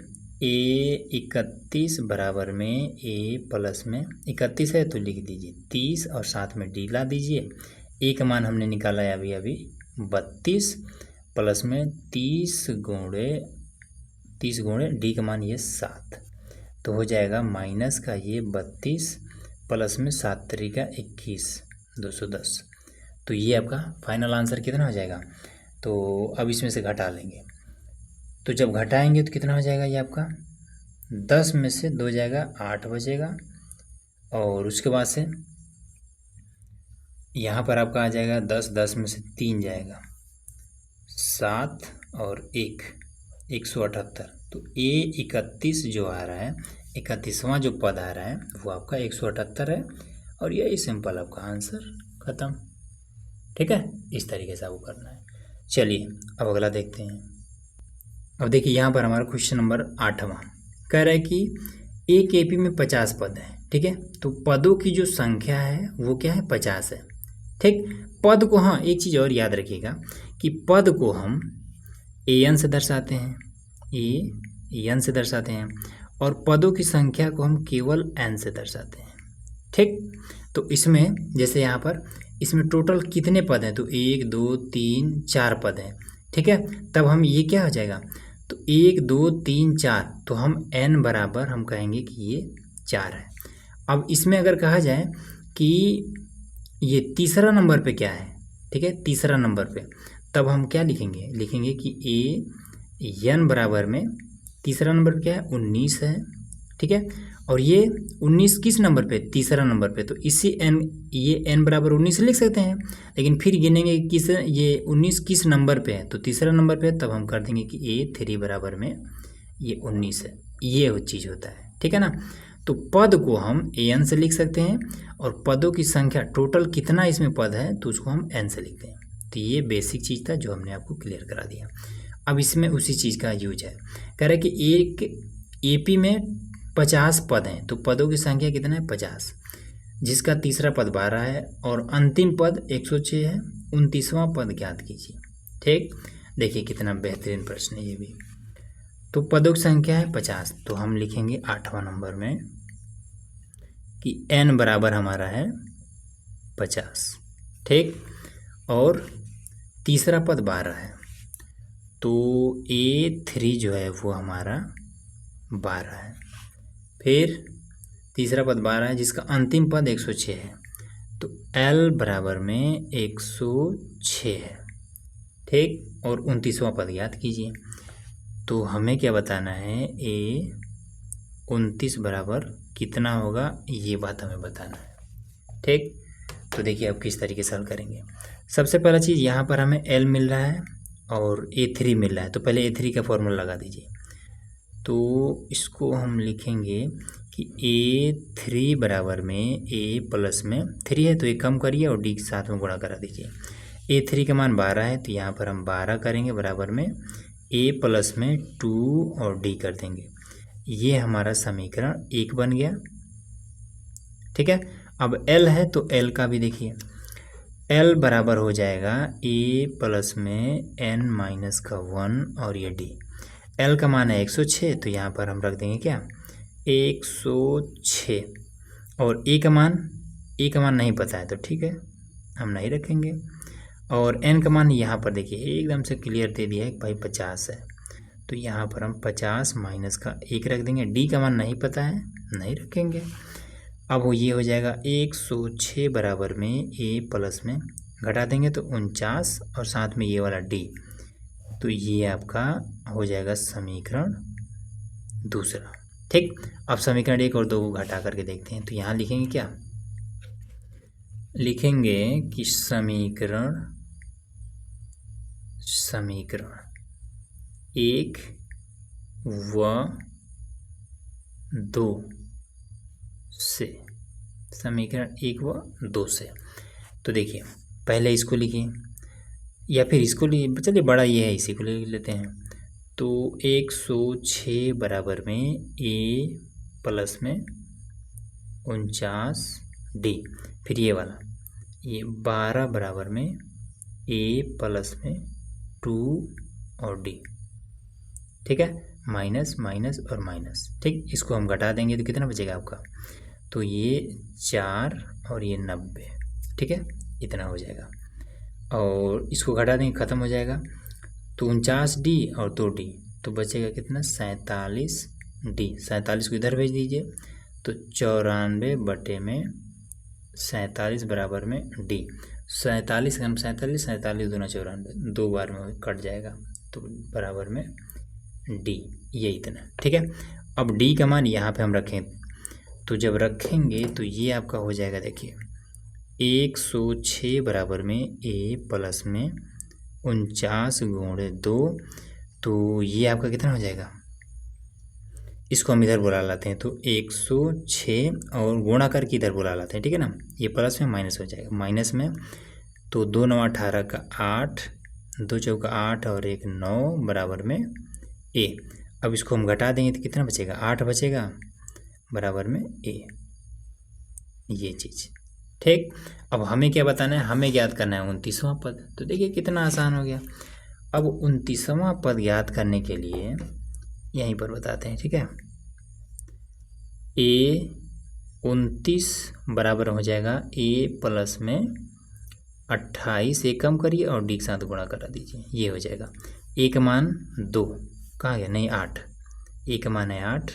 ए 31 बराबर में ए प्लस में 31 है तो लिख दीजिए 30 और साथ में डी ला दीजिए। ए का मान हमने निकाला है अभी 32 प्लस में 30 गुणे डी का मान ये 7 तो हो जाएगा माइनस का ये 32 प्लस में 7 तरीका 21 210। तो ये आपका फाइनल आंसर कितना हो जाएगा। तो अब इसमें से घटा लेंगे, तो जब घटाएंगे तो कितना हो जाएगा ये आपका 10 में से 2 जाएगा 8 बचेगा और उसके बाद से यहाँ पर आपका आ जाएगा 10 में से 3 जाएगा 7 और 1 178। तो ए 31 जो आ रहा है 31वां जो पद आ रहा है वो आपका 178 है और यही सिंपल आपका आंसर खत्म, ठीक है। इस तरीके से आपको करना है। चलिए अब अगला देखते हैं। अब देखिए यहाँ पर हमारा क्वेश्चन नंबर 8वां कह रहा है कि एक एपी में 50 पद हैं, ठीक है। तो पदों की जो संख्या है वो क्या है 50 है, ठीक। पद को, हाँ एक चीज़ और याद रखिएगा कि पद को हम एन से दर्शाते हैं, एन से दर्शाते हैं और पदों की संख्या को हम केवल एन से दर्शाते हैं, ठीक। तो इसमें जैसे यहाँ पर इसमें टोटल कितने पद हैं, तो 1 2 3 4 पद हैं, ठीक है। तब हम ये क्या हो जाएगा, तो 1 2 3 4 तो हम n बराबर हम कहेंगे कि ये 4 है। अब इसमें अगर कहा जाए कि ये तीसरा नंबर पे क्या है, ठीक है, तीसरा नंबर पे, तब हम क्या लिखेंगे, लिखेंगे कि n बराबर में तीसरा नंबर क्या है 19 है, ठीक है। और ये 19 किस नंबर पे, तीसरा नंबर पे, तो इसी n, ये n बराबर 19 लिख सकते हैं। लेकिन फिर गिनेंगे किस, ये 19 किस नंबर पे है, तो तीसरा नंबर पे, तब हम कर देंगे कि A3 बराबर में ये 19 है। ये वो चीज़ होता है, ठीक है ना। तो पद को हम an से लिख सकते हैं और पदों की संख्या टोटल कितना इसमें पद है तो उसको हम n से लिखते हैं। तो ये बेसिक चीज़ था जो हमने आपको क्लियर करा दिया। अब इसमें उसी चीज़ का यूज है, कह रहा है कि एक एपी में 50 पद हैं तो पदों की संख्या कितना है 50, जिसका तीसरा पद 12 है और अंतिम पद 106 है। 29वां पद ज्ञात कीजिए, ठीक। देखिए कितना बेहतरीन प्रश्न है ये भी। तो पदों की संख्या है 50 तो हम लिखेंगे 8वां नंबर में कि n बराबर हमारा है 50, ठीक। और तीसरा पद 12 है तो A3 जो है वो हमारा 12 है। फिर तीसरा पद 12 है जिसका अंतिम पद 106 है तो L बराबर में 106 है, ठीक। और 29वां पद याद कीजिए। तो हमें क्या बताना है, A 29 बराबर कितना होगा ये बात हमें बताना है, ठीक। तो देखिए अब किस तरीके से हल करेंगे। सबसे पहला चीज़ यहाँ पर हमें L मिल रहा है और A3 मिल रहा है तो पहले A3 का फॉर्मूला लगा दीजिए। तो इसको हम लिखेंगे कि A3 बराबर में A प्लस में 3 है तो ये कम करिए और D के साथ में गुणा करा दीजिए। A3 का मान 12 है तो यहाँ पर हम 12 करेंगे बराबर में A प्लस में 2 और D कर देंगे। ये हमारा समीकरण 1 बन गया, ठीक है। अब L है तो L का भी देखिए, L बराबर हो जाएगा A प्लस में n माइनस का 1 और ये D। L का मान है 106 तो यहाँ पर हम रख देंगे क्या 106 और A का मान नहीं पता है तो ठीक है हम नहीं रखेंगे। और n का मान यहाँ पर देखिए एकदम से क्लियर दे दिया है कि भाई 50 है तो यहाँ पर हम 50 माइनस का 1 रख देंगे। D का मान नहीं पता है नहीं रखेंगे। अब वो ये हो जाएगा 106 बराबर में A प्लस में घटा देंगे तो 49 और साथ में ये वाला D, तो ये आपका हो जाएगा समीकरण दूसरा, ठीक। अब समीकरण 1 और 2 को घटा करके देखते हैं तो यहाँ लिखेंगे क्या लिखेंगे कि समीकरण एक व दो से, समीकरण एक व दो से। तो देखिए पहले इसको लिखिए या फिर इसको लिए, चलिए बड़ा ये है इसी को ले लेते हैं। तो 106 बराबर में a प्लस में 49d, फिर ये वाला ये 12 बराबर में a प्लस में 2 और d, ठीक है, माइनस माइनस और माइनस, ठीक। इसको हम घटा देंगे तो कितना बचेगा आपका, तो ये 4 और ये 90, ठीक है, इतना हो जाएगा। और इसको घटा देंगे ख़त्म हो जाएगा, तो 49d और 2d, तो बचेगा कितना 47d। 47 को इधर भेज दीजिए, तो 94 बटे में 47 बराबर में d। 47 कम 47, 47 दूना 94, 2 बार में कट जाएगा, तो बराबर में d, ये इतना, ठीक है। अब d का मान यहाँ पे हम रखें, तो जब रखेंगे तो ये आपका हो जाएगा, देखिए 106 बराबर में a प्लस में 49 गुणे 2, तो ये आपका कितना हो जाएगा, इसको हम इधर बुला लाते हैं, तो 106 और गुणा करके इधर बुला लाते हैं, ठीक है ना। ये प्लस में माइनस हो जाएगा, माइनस में तो 2 9 18 का 8, 2 चौका 8 और 1 9 बराबर में a। अब इसको हम घटा देंगे तो कितना बचेगा, 8 बचेगा बराबर में a, ये चीज़, ठीक। अब हमें क्या बताना है, हमें ज्ञात करना है 29वां पद। तो देखिए कितना आसान हो गया। अब 29वां पद ज्ञात करने के लिए यहीं पर बताते हैं, ठीक है। a 29 बराबर हो जाएगा a प्लस में 28, एक कम करिए और d के साथ गुणा करा दीजिए, ये हो जाएगा। a का मान 2, कहाँ गया, नहीं 8, a का मान है 8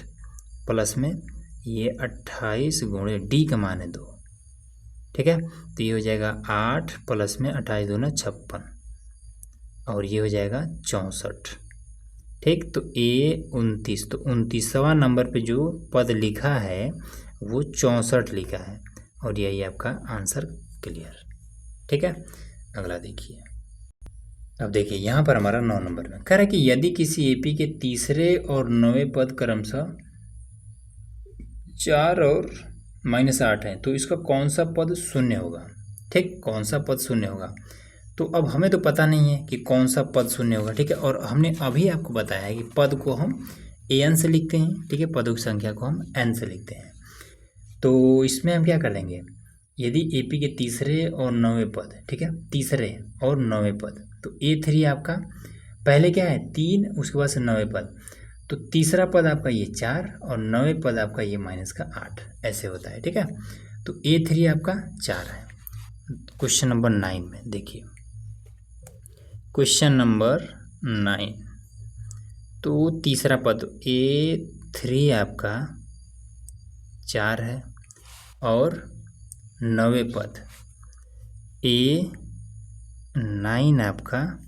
प्लस में ये 28 गुणे d का मान है 2, ठीक है। तो ये हो जाएगा 8 प्लस में 28 दूना 56 और ये हो जाएगा 64, ठीक। तो a 29, तो 29वां नंबर पे जो पद लिखा है वो 64 लिखा है, और यही आपका आंसर क्लियर, ठीक है। अगला देखिए, अब देखिए यहाँ पर हमारा 9 नंबर में कह रहा है कि यदि किसी एपी के तीसरे और 9वें पद क्रमशः 4 और -8 है, तो इसका कौन सा पद शून्य होगा, ठीक, कौन सा पद शून्य होगा। तो अब हमें तो पता नहीं है कि कौन सा पद शून्य होगा, ठीक है। और हमने अभी आपको बताया है कि पद को हम an से लिखते हैं, ठीक है, पदों की संख्या को हम n से लिखते हैं। तो इसमें हम क्या कर देंगे, यदि एपी के तीसरे और 9वें पद, ठीक है, तीसरे और 9वें पद, तो A3 आपका पहले क्या है 3, उसके बाद से 9वें पद, तो तीसरा पद आपका ये 4 और 9वें पद आपका ये -8, ऐसे होता है, ठीक है। तो A3 आपका 4 है। क्वेश्चन नंबर 9 में देखिए, क्वेश्चन नंबर 9, तो तीसरा पद A3 आपका 4 है और 9वें पद A9 आपका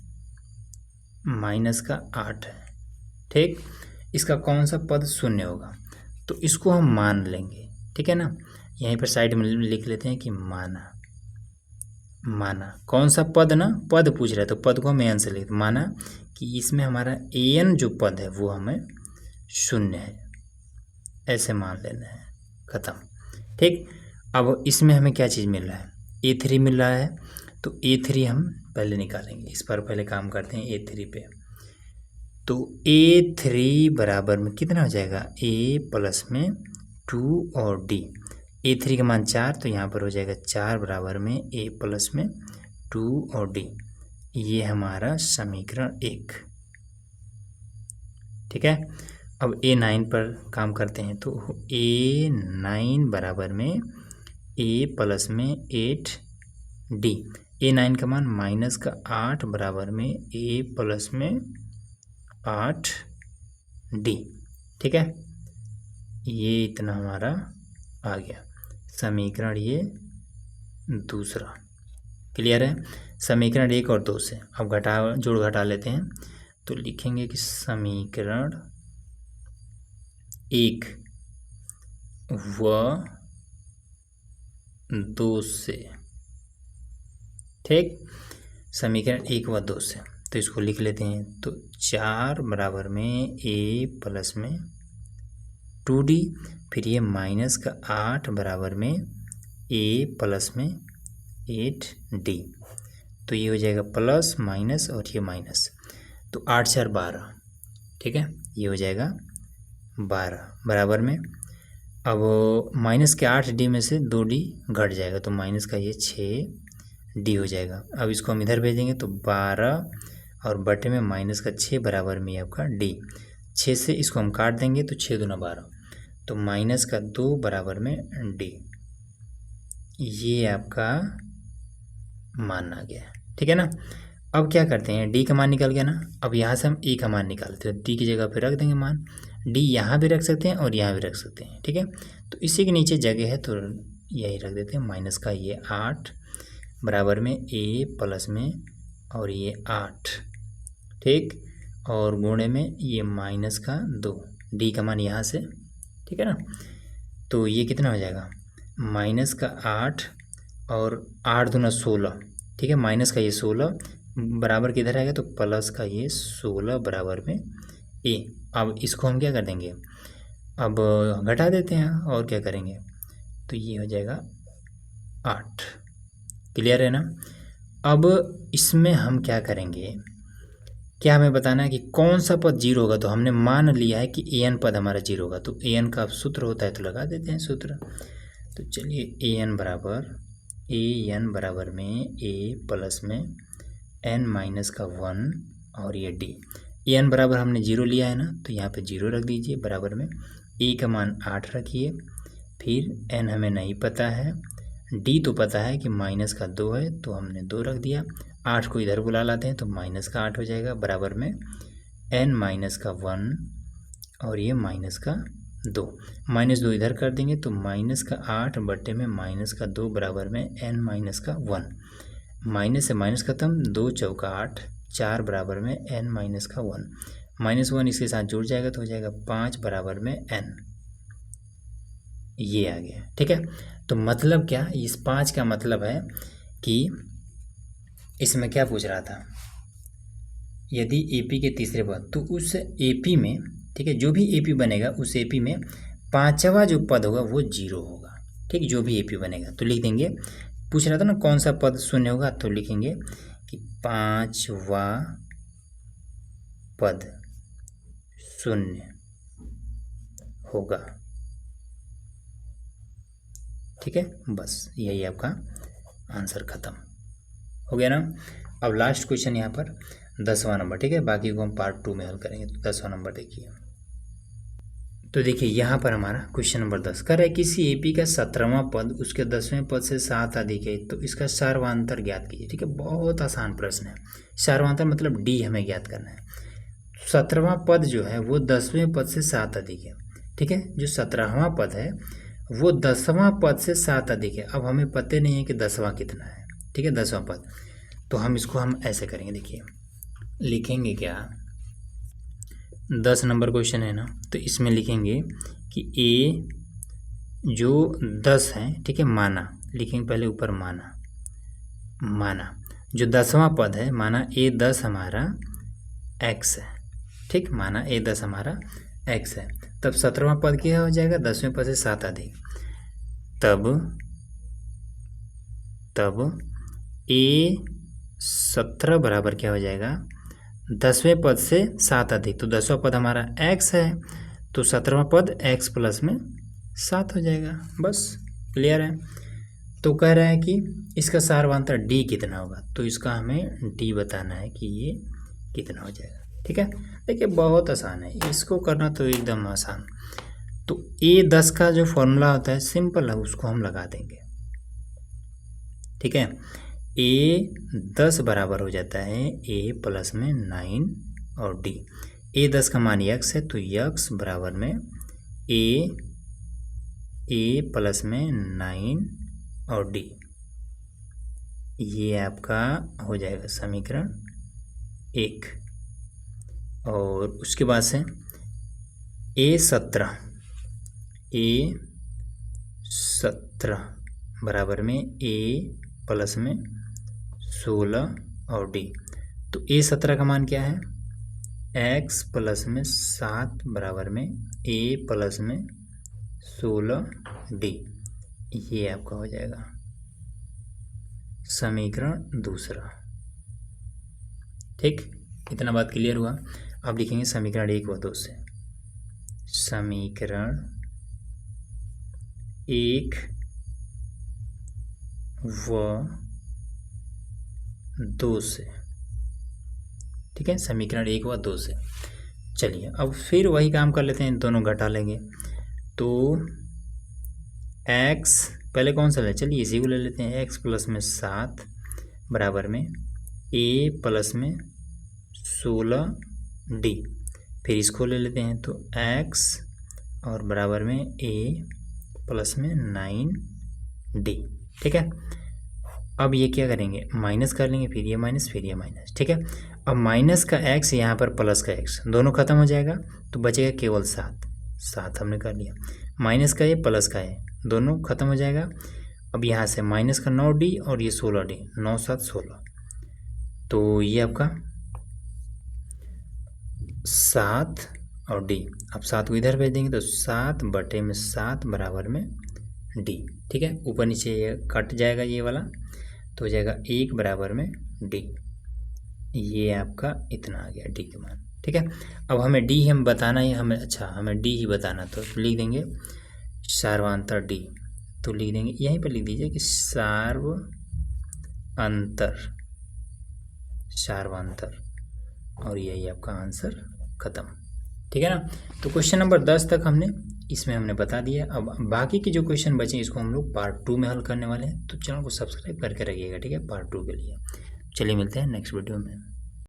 -8 है, ठीक। इसका कौन सा पद शून्य होगा, तो इसको हम मान लेंगे, ठीक है ना। यहीं पर साइड में लिख लेते हैं कि माना, कौन सा पद ना, पद पूछ रहा है तो पद को हम an से लिखते, माना कि इसमें हमारा an जो पद है वो हमें शून्य है, ऐसे मान लेना है, ख़त्म, ठीक। अब इसमें हमें क्या चीज़ मिल रहा है, A3 मिल रहा है, तो A3 हम पहले निकालेंगे, इस पर पहले काम करते हैं A3 पे। तो A3 बराबर में कितना हो जाएगा, a प्लस में 2 और d। A3 का मान 4, तो यहाँ पर हो जाएगा 4 बराबर में a प्लस में 2 और d, ये हमारा समीकरण 1, ठीक है। अब A9 पर काम करते हैं, तो A9 बराबर में a प्लस में 8d। A9 का मान -8 बराबर में a प्लस में 8d, ठीक है। ये इतना हमारा आ गया समीकरण, ये दूसरा, क्लियर है। समीकरण 1 और 2 से अब जोड़ घटा लेते हैं, तो लिखेंगे कि समीकरण 1 व 2 से ठीक। समीकरण 1 व 2 से तो इसको लिख लेते हैं। तो 4 बराबर में a प्लस में 2d, फिर ये माइनस का 8 बराबर में a प्लस में 8d। तो ये हो जाएगा प्लस माइनस और ये माइनस, तो 8 4 12, ठीक है, ये हो जाएगा 12 बराबर में। अब माइनस के 8d में से 2d घट जाएगा, तो माइनस का ये 6d हो जाएगा। अब इसको हम इधर भेजेंगे तो 12 और बटे में माइनस का 6 बराबर में आपका d। 6 से इसको हम काट देंगे तो 6 दूना 12, तो माइनस का 2 बराबर में d। ये आपका मान आ गया, ठीक है ना। अब क्या करते हैं, d का मान निकल गया ना। अब यहाँ से हम a का मान निकालते हैं, d की जगह पे रख देंगे मान। d यहाँ भी रख सकते हैं और यहाँ भी रख सकते हैं, ठीक है। तो इसी के नीचे जगह है तो यही रख देते हैं। माइनस का ये 8 बराबर में a प्लस में और ये 8, ठीक, और गुणे में ये माइनस का 2, d का मान यहाँ से, ठीक है ना। तो ये कितना हो जाएगा, माइनस का 8 और 8 दूना 16, ठीक है। माइनस का ये 16 बराबर किधर आएगा, तो प्लस का ये 16 बराबर में a। अब इसको हम क्या कर देंगे, अब घटा देते हैं और क्या करेंगे, तो ये हो जाएगा 8। क्लियर है ना। अब इसमें हम क्या करेंगे, क्या हमें बताना है कि कौन सा पद जीरो होगा। तो हमने मान लिया है कि an पद हमारा जीरो होगा, तो an का सूत्र होता है तो लगा देते हैं सूत्र। तो चलिए an बराबर में a प्लस में n माइनस का 1 और ये d। an बराबर हमने जीरो लिया है ना, तो यहाँ पे जीरो रख दीजिए बराबर में a का मान 8 रखिए, फिर n हमें नहीं पता है, d तो पता है कि माइनस का 2 है तो हमने 2 रख दिया। 8 को इधर बुला लाते हैं तो माइनस का 8 हो जाएगा बराबर में n माइनस का 1 और ये माइनस का 2। माइनस 2 इधर कर देंगे तो माइनस का 8 बटे में माइनस का 2 बराबर में n माइनस का 1। माइनस से माइनस खत्म, 2 चौका 8, 4 बराबर में n माइनस का 1। माइनस 1 इसके साथ जुड़ जाएगा तो हो जाएगा 5 बराबर में n। ये आ गया, ठीक है। तो मतलब क्या, इस 5 का मतलब है कि इसमें क्या पूछ रहा था, यदि AP के तीसरे पद, तो उस AP में, ठीक है, जो भी AP बनेगा उस AP में पांचवा जो पद होगा वो जीरो होगा, ठीक। जो भी AP बनेगा तो लिख देंगे, पूछ रहा था ना कौन सा पद शून्य होगा, तो लिखेंगे कि पांचवा पद शून्य होगा, ठीक है। बस यही आपका आंसर खत्म हो गया ना। अब लास्ट क्वेश्चन यहाँ पर 10वां नंबर, ठीक है, बाकी को हम पार्ट 2 में हल करेंगे। तो 10वां नंबर देखिए। तो देखिए यहाँ पर हमारा क्वेश्चन नंबर 10 कर है, किसी AP का 17वां पद उसके 10वें पद से 7 अधिक है तो इसका सार्वधातुक ज्ञात कीजिए, ठीक है। बहुत आसान प्रश्न है। सार्वधातुक मतलब D हमें ज्ञात करना है। 17वां पद जो है वो 10वें पद से 7 अधिक है, ठीक है। जो 17वां पद है वो 10वां पद से 7 अधिक है। अब हमें पता नहीं है कि 10वां कितना है, ठीक है, 10वां पद। तो हम इसको हम ऐसे करेंगे, देखिए लिखेंगे क्या, 10 नंबर क्वेश्चन है ना, तो इसमें लिखेंगे कि A जो 10 है, ठीक है, माना, लिखेंगे पहले ऊपर माना जो 10वां पद है, माना A10 हमारा x है, ठीक, माना A10 हमारा x है। तब 17वां पद क्या हो जाएगा, 10वें पद से 7 अधिक, तब A17 बराबर क्या हो जाएगा, 10वें पद से 7 अधिक, तो 10वां पद हमारा x है तो 17वां पद x प्लस में 7 हो जाएगा। बस क्लियर है। तो कह रहा है कि इसका सार्वधातुक D कितना होगा, तो इसका हमें D बताना है कि ये कितना हो जाएगा, ठीक है। देखिए बहुत आसान है, इसको करना तो एकदम आसान। तो A10 का जो फॉर्मूला होता है सिंपल है, उसको हम लगा देंगे, ठीक है। A10 बराबर हो जाता है A प्लस में 9 और D। A10 का मान x है तो x बराबर में A प्लस में 9 और D। ये आपका हो जाएगा समीकरण 1। और उसके बाद से A17 बराबर में A प्लस में 16 और डी। तो ए 17 का मान क्या है, एक्स प्लस में 7 बराबर में ए प्लस में 16 डी। ये आपका हो जाएगा समीकरण दूसरा। ठीक, इतना बात क्लियर हुआ। अब लिखेंगे समीकरण 1 व 2 से। समीकरण 1 व 2 से। ठीक है, समीकरण 1 व 2 से। चलिए अब फिर वही काम कर लेते हैं, दोनों घटा लेंगे। तो x पहले कौन सा ले, चलिए इसी को ले लेते हैं। x प्लस में 7 बराबर में a प्लस में 16 डी। फिर इसको ले लेते हैं, तो x और बराबर में a प्लस में 9 डी। ठीक है, अब ये क्या करेंगे, माइनस कर लेंगे, फिर ये माइनस, फिर ये माइनस। ठीक है, अब माइनस का x यहाँ पर प्लस का x दोनों खत्म हो जाएगा, तो बचेगा केवल 7 हमने कर लिया। माइनस का ये प्लस का है, दोनों खत्म हो जाएगा। अब यहाँ से माइनस का 9 डी और ये 16 डी, 9 7 16। तो ये आपका 7 और डी। अब 7 को इधर भेज देंगे, तो 7/7 बराबर में डी। ठीक है, ऊपर नीचे ये कट जाएगा ये वाला, तो हो जाएगा 1 बराबर में डी। ये आपका इतना आ गया डी का मान। ठीक है, अब हमें डी हम बताना है, हमें डी ही बताना, तो लिख देंगे सार्वंतर डी। तो लिख देंगे, यहीं पर लिख दीजिए कि सार्वंतर, और यही आपका आंसर खत्म। ठीक है ना। तो क्वेश्चन नंबर 10 तक हमने बता दिया। अब बाकी के जो क्वेश्चन बचे इसको हम लोग पार्ट 2 में हल करने वाले हैं। तो चैनल को सब्सक्राइब करके रखिएगा, ठीक है, पार्ट 2 के लिए। चलिए मिलते हैं नेक्स्ट वीडियो में।